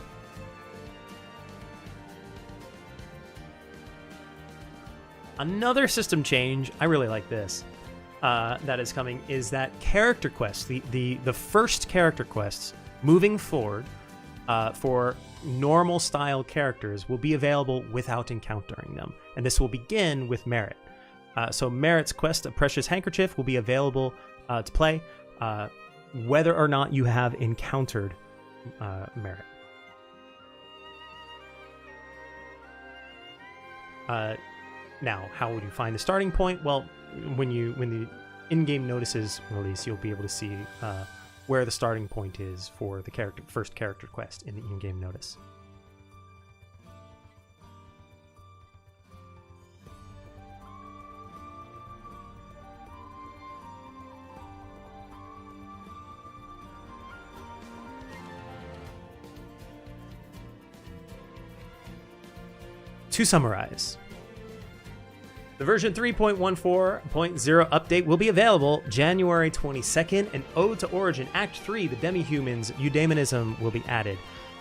Another system change, I really like this, that is coming, is that character quests, the first character quests moving forward for normal style characters will be available without encountering them. And this will begin with Meryt. So Meryt's quest, A Precious Handkerchief, will be available to play whether or not you have encountered Meryt. Now, how would you find the starting point? Well, when the in-game notices release, you'll be able to see where the starting point is for the first character quest in the in-game notice. To summarize, the version 3.14.0 update will be available January 22nd, and Ode to Origin Act 3, the Demi-Humans, Eudaimonism will be added.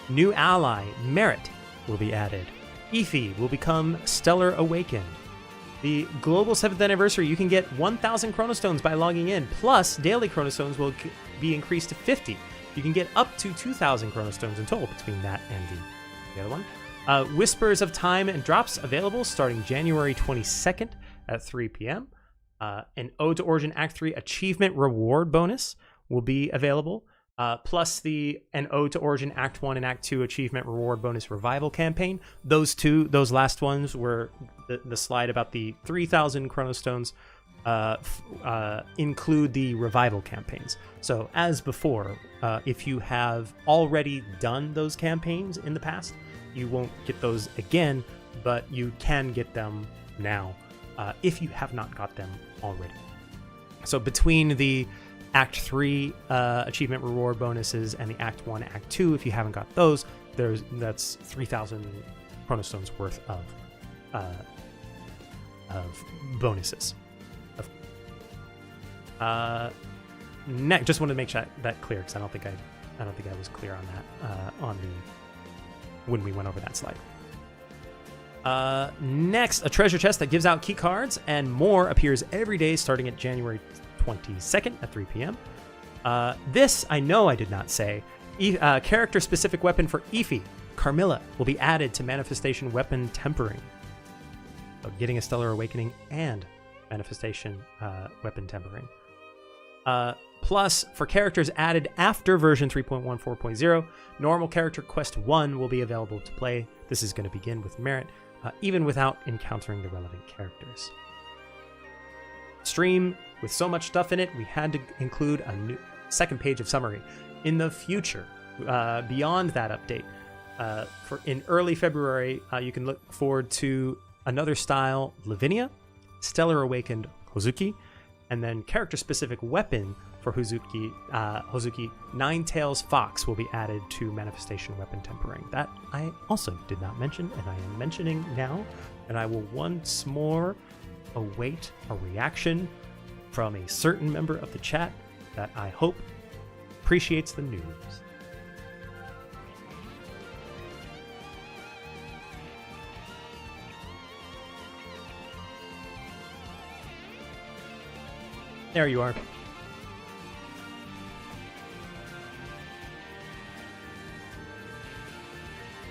New ally, Meryt, will be added. Efi will become Stellar Awakened. The global 7th anniversary, you can get 1,000 Chronostones by logging in, plus daily Chronostones will be increased to 50. You can get up to 2,000 Chronostones in total between that and the other one. Whispers of Time and drops available starting January 22nd at 3 p.m. An Ode to Origin Act 3 achievement reward bonus will be available, plus an Ode to Origin Act 1 and Act 2 achievement reward bonus revival campaign. Those last ones were the slide about the 3,000 Chronostones include the revival campaigns. So as before, if you have already done those campaigns in the past, you won't get those again, but you can get them now if you have not got them already. So between the Act 3 achievement reward bonuses and the Act 1, Act 2, if you haven't got those, that's 3,000 Chronostones worth of bonuses. Just wanted to make that clear, because I don't think I was clear on that when we went over that slide. Next, a treasure chest that gives out key cards and more appears every day starting at January 22nd at 3 p.m. This, I know I did not say. Character-specific weapon for Efi, Carmilla, will be added to Manifestation Weapon Tempering. So getting a Stellar Awakening and Manifestation Weapon Tempering. Plus, for characters added after version 3.14.0, normal character quest 1 will be available to play. This is going to begin with Meryt, even without encountering the relevant characters. Stream, with so much stuff in it, we had to include a new second page of summary. In the future, beyond that update, in early February, you can look forward to another style, Lavinia, Stellar Awakened Hozuki, and then character-specific weapon for Hozuki, Ninetails Fox will be added to Manifestation Weapon Tempering. That I also did not mention, and I am mentioning now, and I will once more await a reaction from a certain member of the chat that I hope appreciates the news. There you are.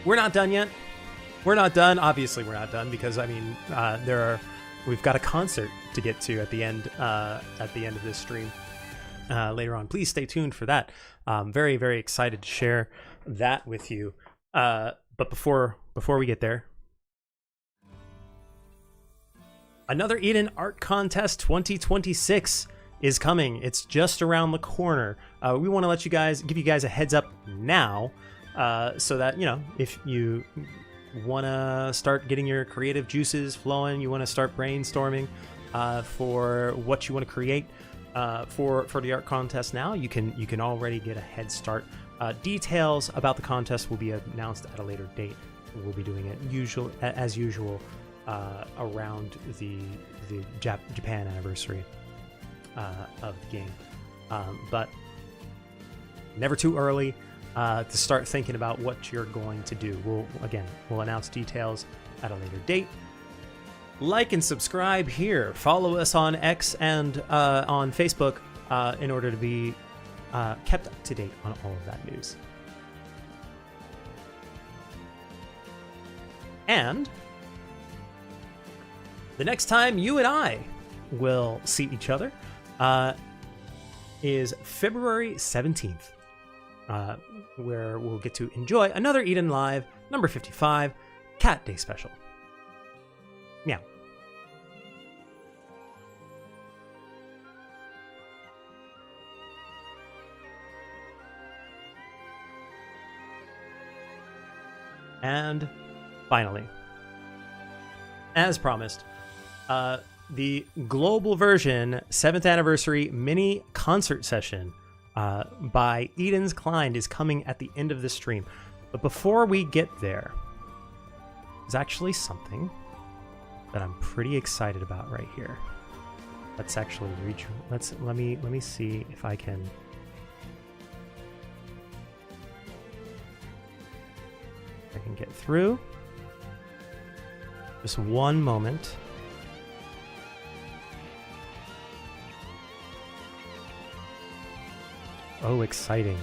We're not done yet. We're not done. Obviously, we're not done because we've got a concert to get to at the end of this stream later on. Please stay tuned for that. Very, very excited to share that with you. But before we get there, another Eden Art Contest 2026 is coming. It's just around the corner. We want to give you guys a heads up now, so that, if you want to start getting your creative juices flowing, you want to start brainstorming for what you want to create for the art contest now, you can already get a head start. Details about the contest will be announced at a later date. we'll be doing it as usual around the Japan anniversary of the game. But never too early to start thinking about what you're going to do. We'll announce details at a later date. Like and subscribe here. Follow us on X and on Facebook in order to be kept up to date on all of that news. And the next time you and I will see each other is February 17th, where we'll get to enjoy another Eden Live number 55 Cat Day special. Meow. And finally, as promised, the global version 7th anniversary mini concert session by Eden's Cline is coming at the end of the stream. But before we get there, there's actually something that I'm pretty excited about right here. Let's actually reach. Let me see if I can. Get through. Just one moment. Oh, exciting.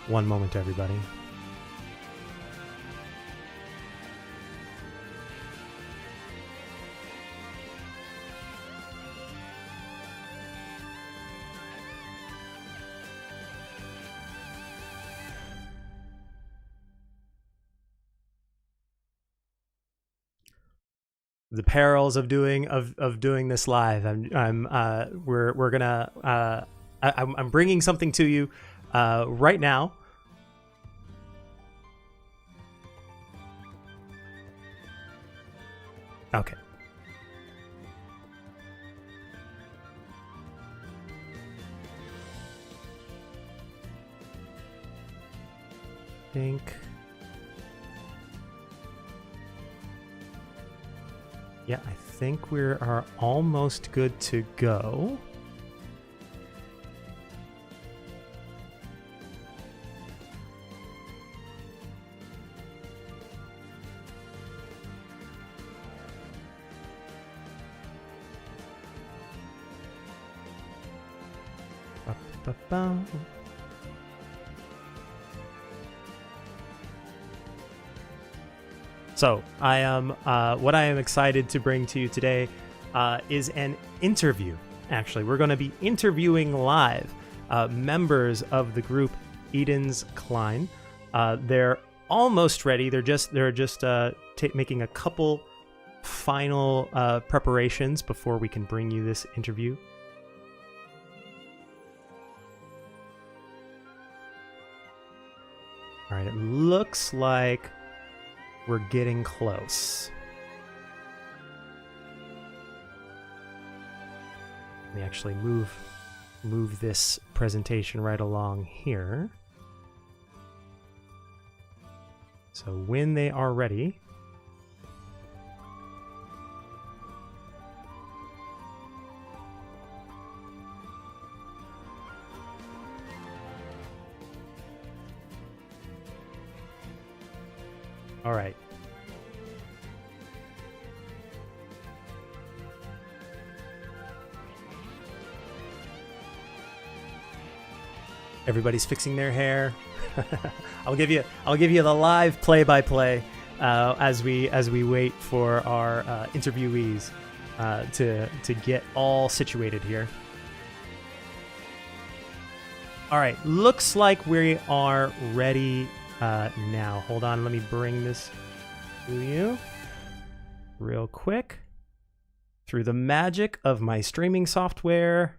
One moment, everybody. The perils of doing this live. I'm bringing something to you right now. Okay. I think we are almost good to go. Ba-ba-ba. So what I am excited to bring to you today is an interview. Actually, we're going to be interviewing live members of the group Eden's Cline. They're almost ready. They're just making a couple final preparations before we can bring you this interview. All right, it looks like we're getting close. Let me actually move this presentation right along here. So when they are ready, all right. Everybody's fixing their hair. I'll give you the live play-by-play as we wait for our interviewees to get all situated here. All right, looks like we are ready now. Hold on, let me bring this to you real quick through the magic of my streaming software.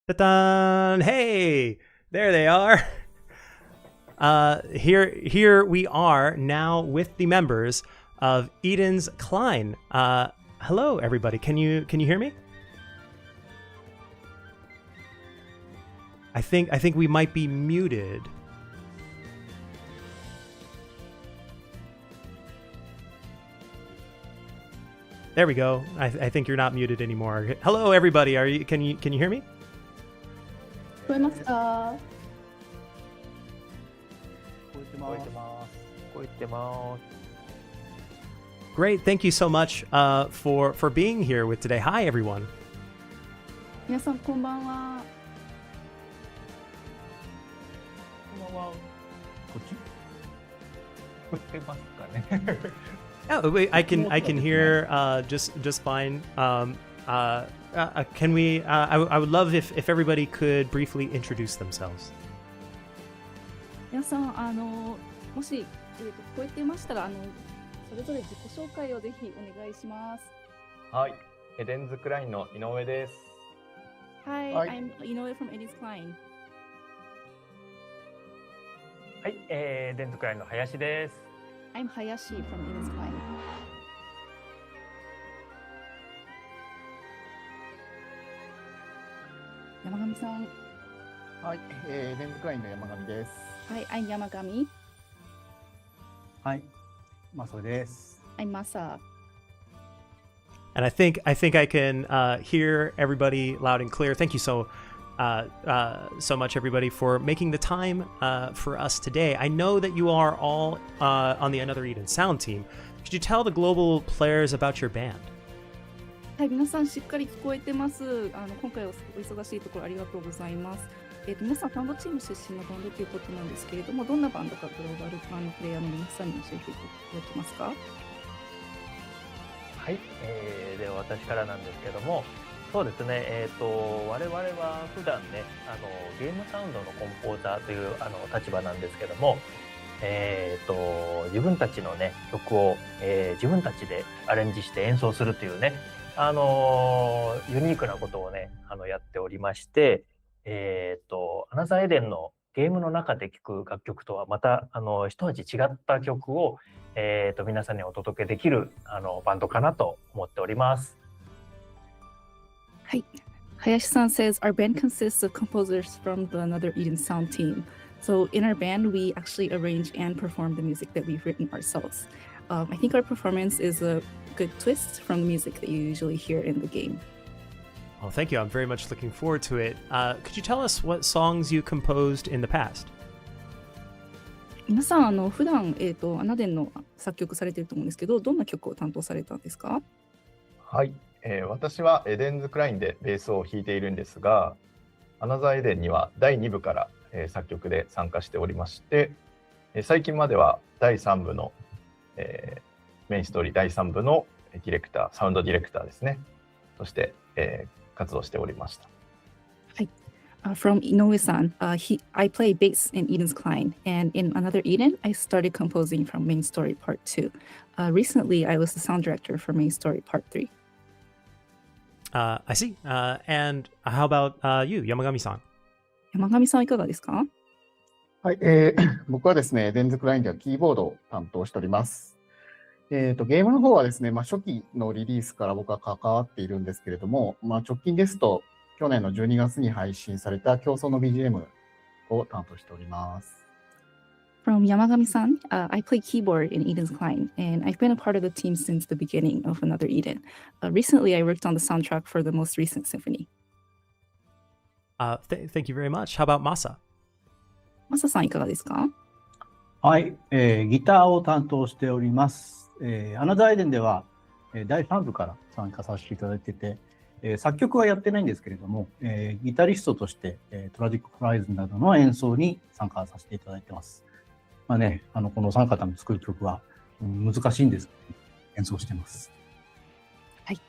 Ta-da! Hey, there they are. Here we are now with the members of Eden's Cline. Hello, everybody. Can you hear me? I think we might be muted. There we go. I think you're not muted anymore. Hello, everybody. Can you hear me? 聞こえますか？聞こえてます。聞こえてます。 Great. Thank you so much for being here with today. Hi, everyone. 皆さんこんばんは。こんばんは。こっち？聞こえてますかね。Oh, wait, I can hear just fine. Can we? I would love if everybody could briefly introduce themselves. 皆さんもし、聞こえてましたらそれぞれ自己紹介をぜひお願いします。はい。エデンズクラインの井上です。Hi, はい I'm Inoue from It is Cline. はい。エデンズクラインの林です。I'm Hayashi from It is Cline. 山上さん。はい、レンズクラインの山上です。はい、I'm 山上。はい、マサです。I'm Masa. And I think I can hear everybody loud and clear. Thank you so much, everybody, for making the time for us today. I know that you are all on the Another Eden Sound team. Could you tell the global players about your band? はい、皆さんしっかり聞こえてます。今回お忙しいところありがとうございます。皆さんサウンドチーム出身のバンドということなんですけれども、どんなバンドかグローバルバンドプレイヤーの皆さんに教えていただけますか？はい。では私からなんですけども、そうですね。我々は普段ね、ゲームサウンドのコンポーザーという立場なんですけども、自分たちのね曲を、自分たちでアレンジして演奏するというね、ユニークなことをねやっておりまして、アナザーエデンのゲームの中で聴く楽曲とはまた一味違った曲を、皆さんにお届けできるバンドかなと思っております。はい。Hayashi-san says our band consists of composers from the Another Eden Sound team. So in our band, we actually arrange and perform the music that we've written ourselves. I think our performance is a good twist from the music that you usually hear in the game. Well, thank you. I'm very much looking forward to it. Could you tell us what songs you composed in the past? 皆さん普段アナデンの作曲されていると思うんですけど、どんな曲を担当されたんですか？はい、私はエデンズ・クラインでベースを弾いているんですが、アナザーエデンには第2部から、作曲で参加しておりまして、最近までは第3部の、メインストーリー第3部のディレクター、サウンドディレクターですね、として、活動しておりました。はい。From Inoue-san, I play bass in Eden's Cline, and in Another Eden, I started composing from Main Story Part 2. Recently, I was the sound director for Main Story Part 3. I see. And how about you, Yamagami-san? 山上さんいかがですか？はい、僕はですね、レンズクラインではキーボードを担当しております。ゲームの方はですね、初期のリリースから僕は関わっているんですけれども、直近ですと、去年の12月に配信された競争の BGM を担当しております。From Yamagami-san, I play keyboard in Eden's Cline, and I've been a part of the team since the beginning of Another Eden. Recently, I worked on the soundtrack for the most recent symphony. Thank you very much. How about Masa? マサさんいかがですか？はい、ギターを担当しております。アナザーエデンでは、第3部から参加させていただいてて、作曲はやってないんですけれども、ギタリストとして、トラジック・ホライズンなどの演奏に参加させていただいてます。まあね、この3方の作る曲は、難しいんですけど、演奏してます。はい。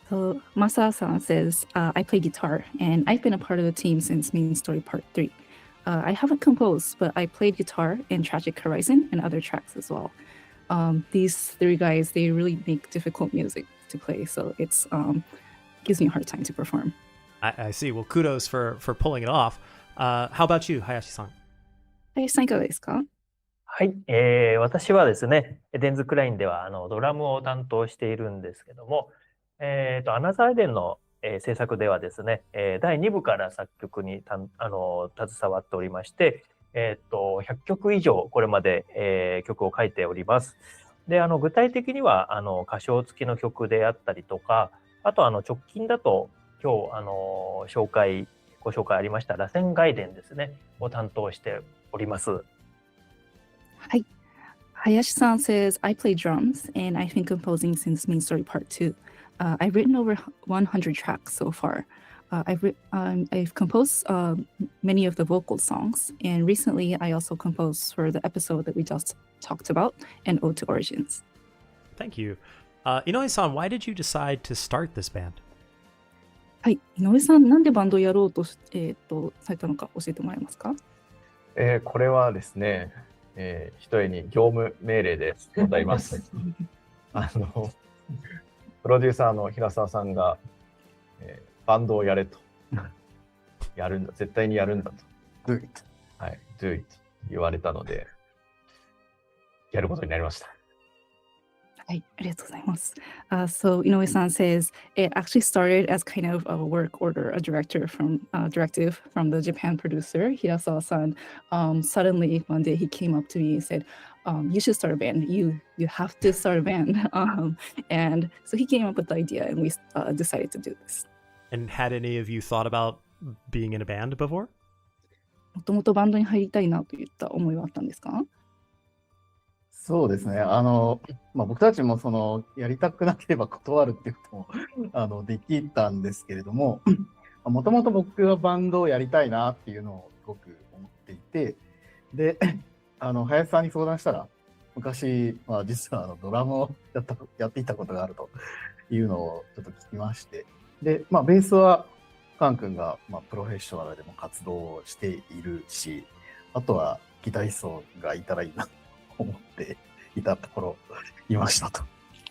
So, Masa-san says, I play guitar, and I've been a part of the team since Main Story Part 3. I haven't composed, but I played guitar in Tragic Horizon and other tracks as well. These three guys, they really make difficult music to play, so it's gives me a hard time to perform. I see. Well, kudos for pulling it off. How about you, Hayashi-san? 林さんいかがですか？はい、私はですね、エデンズ・クラインではドラムを担当しているんですけども、アナザーエデンの制作ではですね、第2部から作曲に携わっておりまして、100曲以上これまで、曲を書いております。で、具体的には歌唱付きの曲であったりとか、あと直近だと今日ご紹介ありました螺旋外伝ですねを担当しております。はい。Hayashi-san says, I play drums and I've been composing since Main Story Part 2. I've written over 100 tracks so far. I've composed many of the vocal songs, and recently I also composed for the episode that we just talked about, an Ode to Origins. Thank you. Inoue-san, why did you decide to start this band? はい、井上さん、なんでバンドをやろうとされたのか教えてもらえますか？これはですね、ひとえに業務命令でございます。プロデューサーの平沢さんが、バンドをやれと。やるんだ、絶対にやるんだと。Do it. はい、do it 言われたので、やることになりました。はい、ありがとうございます。So Inoue-san says it actually started as kind of a work order, a directive from the Japan producer Hirasawa-san. Suddenly one day he came up to me and said, "You should start a band. You have to start a band." And so he came up with the idea, and we decided to do this. And had any of you thought about being in a band before? もともとバンドに入りたいなといった思いはあったんですか？そうですね。僕たちもやりたくなければ断るっていうこともできたんですけれども、もともと僕はバンドをやりたいなっていうのをすごく思っていて、で、林さんに相談したら、昔、実はドラムをやっていたことがあるというのをちょっと聞きまして、で、ベースはカン君がプロフェッショナルでも活動しているし、あとはギタリストがいたらいいなと思っていたところいましたと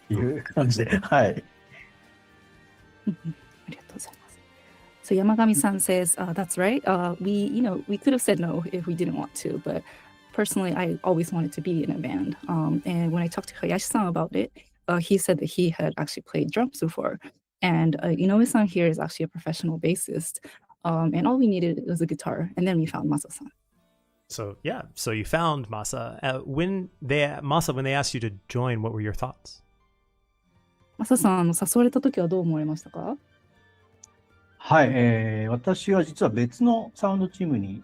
いう感じで、はい。ありがとうございます。So Yamagami-san says, that's right. We could have said no if we didn't want to, but personally, I always wanted to be in a band. And when I talked to Hayashi-san about it, he said that he had actually played drums before. And Inoue-san here is actually a professional bassist. And all we needed was a guitar. And then we found Masa-san. So you found Masa. When they asked you to join, what were your thoughts? マサさん、誘われた時はどう思われましたか？はい、私は実は別のサウンドチームに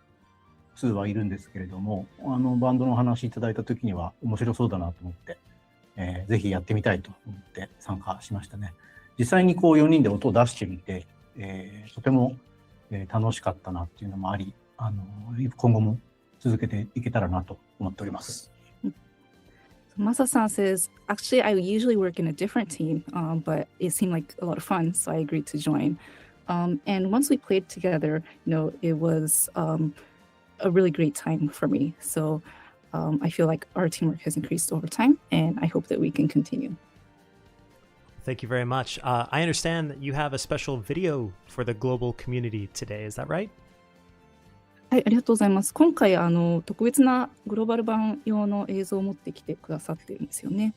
2はいるんですけれども、バンドの話いただいた時には面白そうだなと思って、ぜひやってみたいと思って参加しましたね。実際にこう4人で音を出してみて、とても、楽しかったなっていうのもあり、今後も続けていけたらなと思っております。Masa-san says, actually, I usually work in a different team, but it seemed like a lot of fun, so I agreed to join. And once we played together, it was a really great time for me. So I feel like our teamwork has increased over time, and I hope that we can continue. Thank you very much. I understand that you have a special video for the global community today. Is that right? はい、ありがとうございます。今回、特別なグローバル版用の映像を持ってきてくださってるんですよね。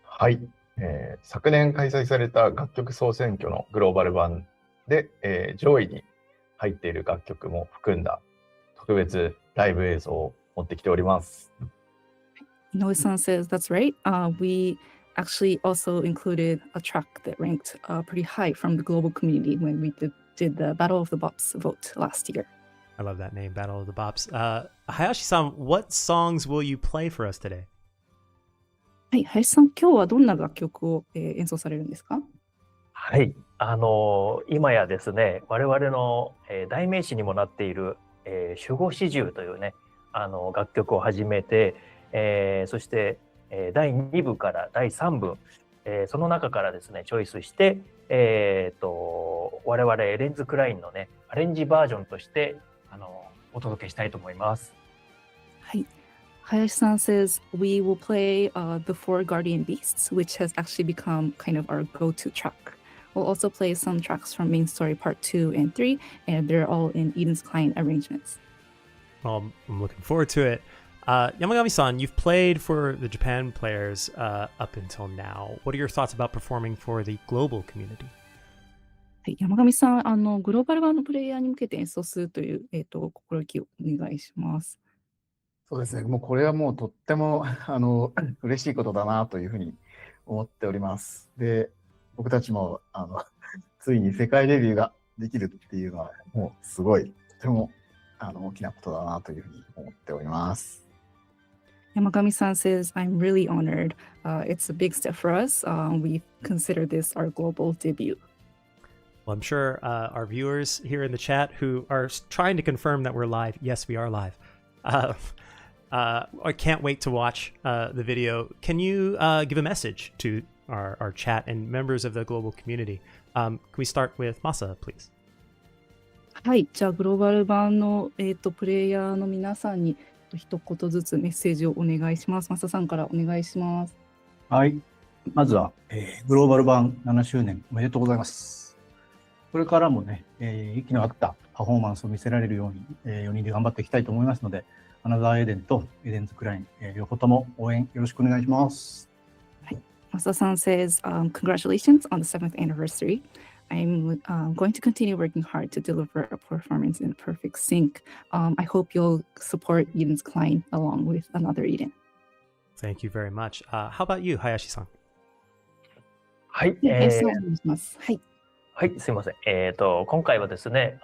はい、昨年開催された楽曲総選挙のグローバル版で、上位に入っている楽曲も含んだ特別ライブ映像を持ってきております。Inoue-san says that's right. We actually also included a track that ranked pretty high from the global community when we did the Battle of the Bops vote last year. I love that name, Battle of the Bops. Hayashi-san, what songs will you play for us today? はい、林さん、今日はどんな楽曲を、演奏されるんですか？はい、今やですね、我々の、代名詞にもなっている、守護四重というね、楽曲を始めて、そして、第2部から第3部、その中からですね、チョイスして、我々エレンズ・クラインのね、アレンジバージョンとしてお届けしたいと思います。はい。Hayashi-san says we will play the Four Guardian Beasts, which has actually become kind of our go-to track. We'll also play some tracks from Main Story Part 2 and 3, and they're all in Eden's Cline arrangements. Well, I'm looking forward to it. Yamagami-san, you've played for the Japan players up until now. What are your thoughts about performing for the global community? はい、山上さん、グローバル版のプレイヤーに向けて演奏するという、心意気をお願いします。そうですね。もうこれはもうとっても嬉しいことだなというふうに思っております。で、僕たちもついに世界デビューができるっていうのはもうすごいとても大きなことだなというふうに思っております。Yamagami-san says, I'm really honored. It's a big step for us. We consider this our global debut. Well, I'm sure our viewers here in the chat who are trying to confirm that we're live, yes, we are live. I can't wait to watch the video. Can you give a message to our chat and members of the global community? Can we start with Masa, please? はい、じゃあグローバル版の、プレイヤーの皆さんに一言ずつメッセージをお願いします。マサさんからお願いします。はい。まずは、グローバル版7周年おめでとうございます。これからもね、息の合ったパフォーマンスを見せられるように、4人で頑張っていきたいと思いますので、アナザーエデンとエデンズクライン、両方とも応援よろしくお願いします。はい。マサさん says, congratulations on the 7th anniversary. I'm going to continue working hard to deliver a performance in perfect sync. I hope you'll support Eden's Cline along with another Eden. Thank you very much. How about you, Hayashi-san? はい、お願いします。はい。はい、すいません。今回はですね、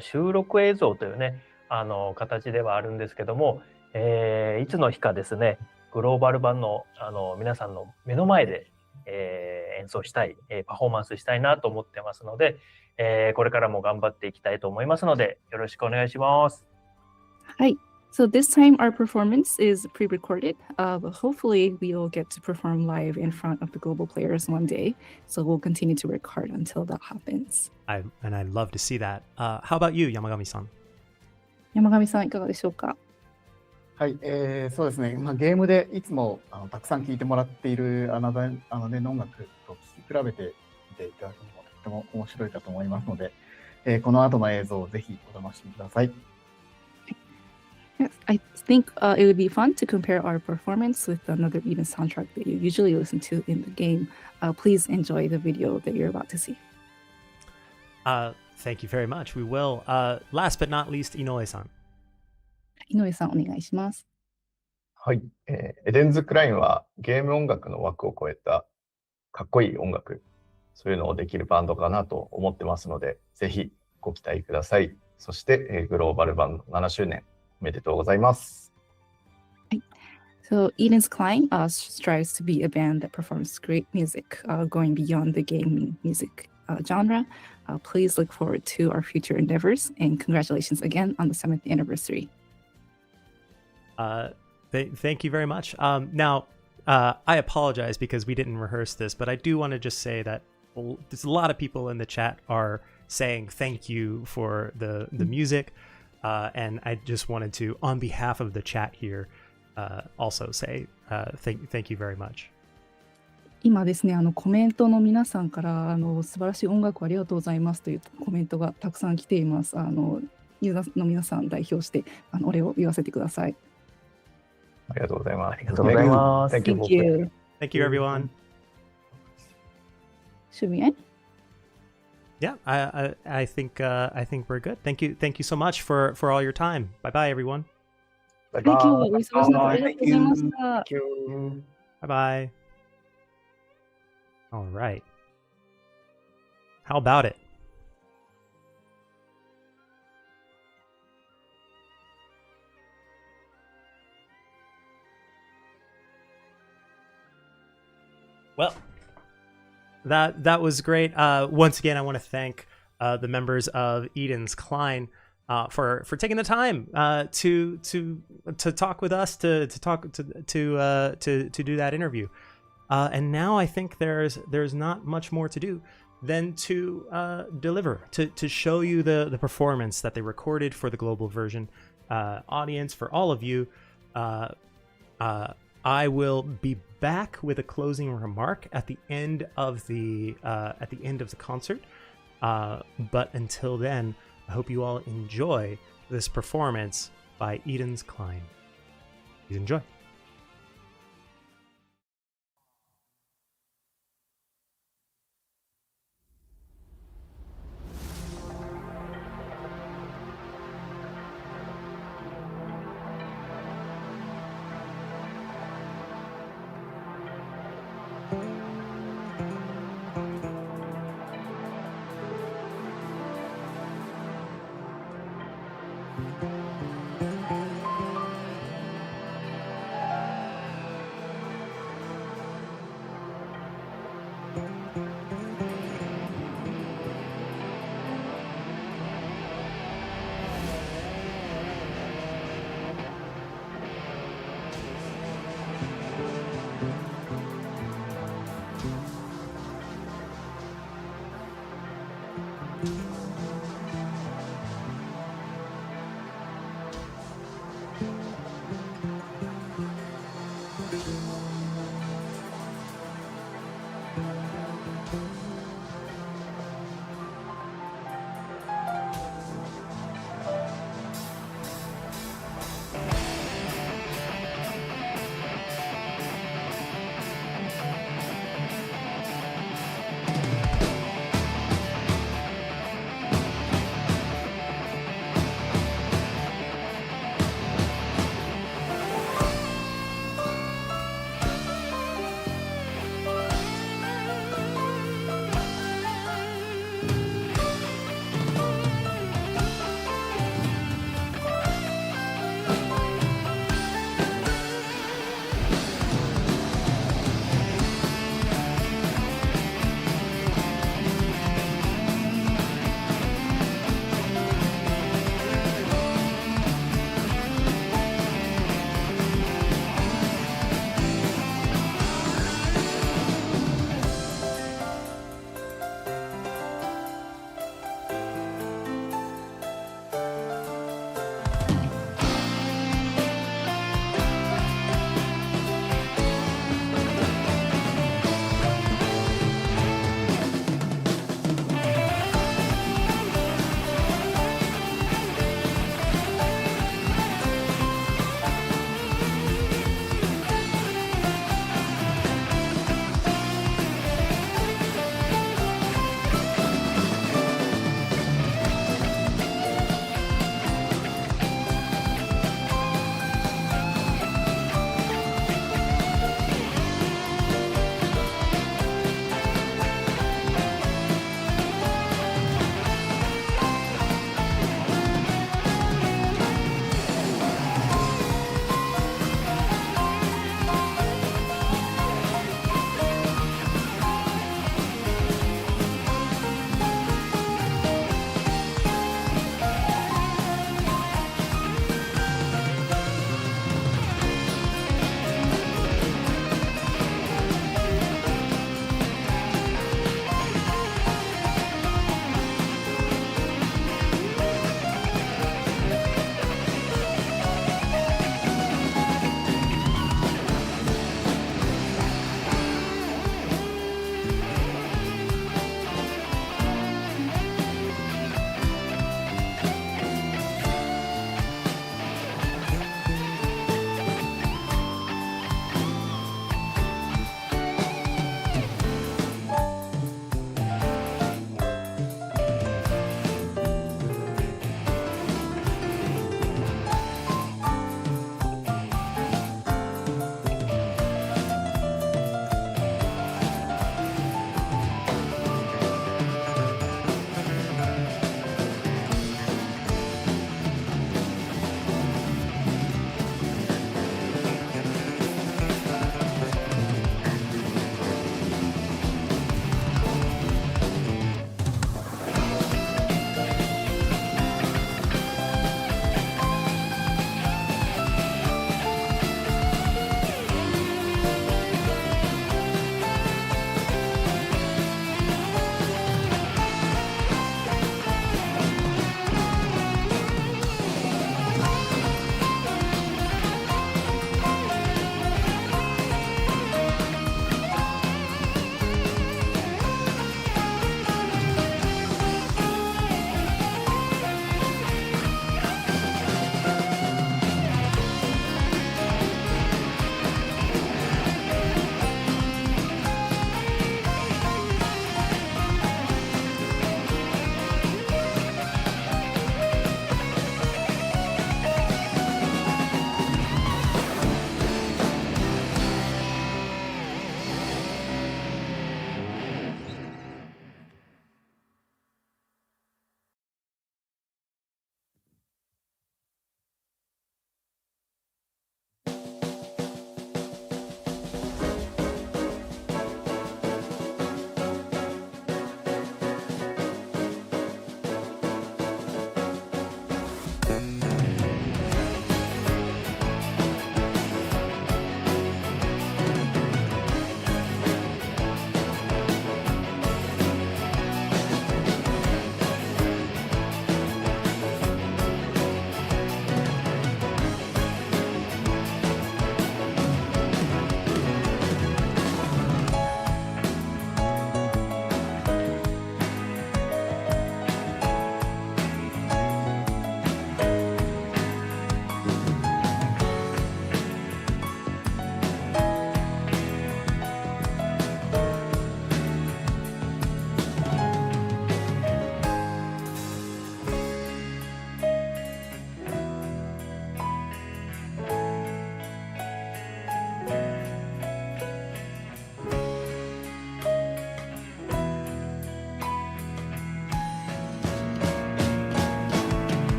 収録映像というね、形ではあるんですけども、いつの日かですね、グローバル版の、皆さんの目の前で、演奏したい、パフォーマンスしたいなと思ってますので、これからも頑張っていきたいと思いますので、よろしくお願いします。はい。So this time our performance is pre-recorded, but hopefully we'll get to perform live in front of the global players one day. So we'll continue to work hard until that happens. I'd love to see that. How about you, Yamagami-san? 山上さんいかがでしょうか。はい、そうですね、ゲームでいつもたくさん聴いてもらっているの音楽と聴き比べてみていただくのもとても面白いかと思いますので、この後の映像をぜひお楽しみください。Yes, I think it would be fun to compare our performance with another Eden soundtrack that you usually listen to in the game. Please enjoy the video that you're about to see. Thank you very much. We will. Last but not least, Inoue-san. 井上さんお願いします。はい、エデンズ・クラインはゲーム音楽の枠を超えたかっこいい音楽、そういうのをできるバンドかなと思ってますので、ぜひご期待ください。そして、グローバル版の7周年おめでとうございます。はい。So Eden's Cline strives to be a band that performs great music, going beyond the gaming music genre. Please look forward to our future endeavors and congratulations again on the 7th anniversary. Thank you very much. Now, I apologize because we didn't rehearse this, but I do want to just say that there's a lot of people in the chat are saying thank you for the music, and I just wanted to, on behalf of the chat here, also say thank you very much. 今ですね、コメントの皆さんから素晴らしい音楽ありがとうございますというコメントがたくさん来ています。ユーザーの皆さん代表してお礼を言わせてください。ありがとうございます。ありがとうございます。Thank you. Thank you. Thank you, everyone. Should we end? Yeah, I think we're good. Thank you so much for all your time. Bye bye, everyone. バイはい、バ今日はおイ。忙しい中ありがとうございました。 Thank you. Bye bye. All right. How about it? Well, that was great. Once again, I want to thank the members of Eden's Cline for taking the time to talk with us, to do that interview. And now I think there's not much more to do than to deliver, to show you the performance that they recorded for the global version audience, for all of you. I will be back with a closing remark at the end of the concert. But until then, I hope you all enjoy this performance by Eden's Cline. Please enjoy.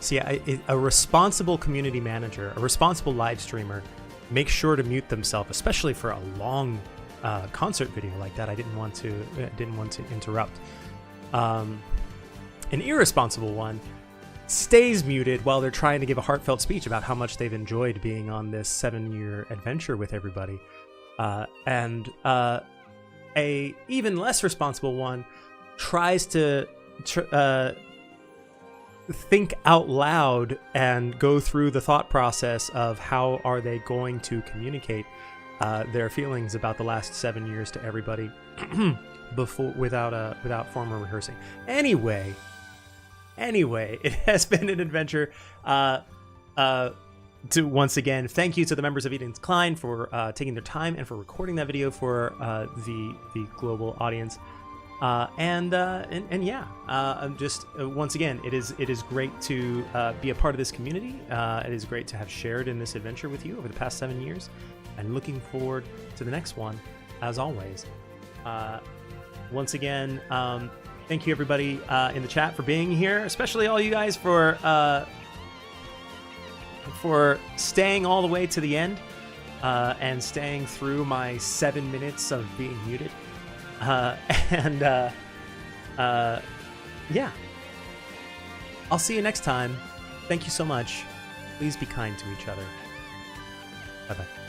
So yeah, a responsible community manager, a responsible live streamer, makes sure to mute themselves, especially for a long concert video like that. I didn't want to interrupt. An irresponsible one stays muted while they're trying to give a heartfelt speech about how much they've enjoyed being on this 7-year adventure with everybody. And a even less responsible one tries to think out loud and go through the thought process of how are they going to communicate their feelings about the last 7 years to everybody without formal rehearsing. Anyway, it has been an adventure. To once again thank you to the members of Eden's Cline for taking their time and for recording that video for the global audience. Just once again, it is great to be a part of this community. It is great to have shared in this adventure with you over the past 7 years, and looking forward to the next one, as always. Once again, thank you everybody in the chat for being here, especially all you guys for staying all the way to the end and staying through my 7 minutes of being muted. Yeah, I'll see you next time. Thank you so much. Please be kind to each other. Bye-bye.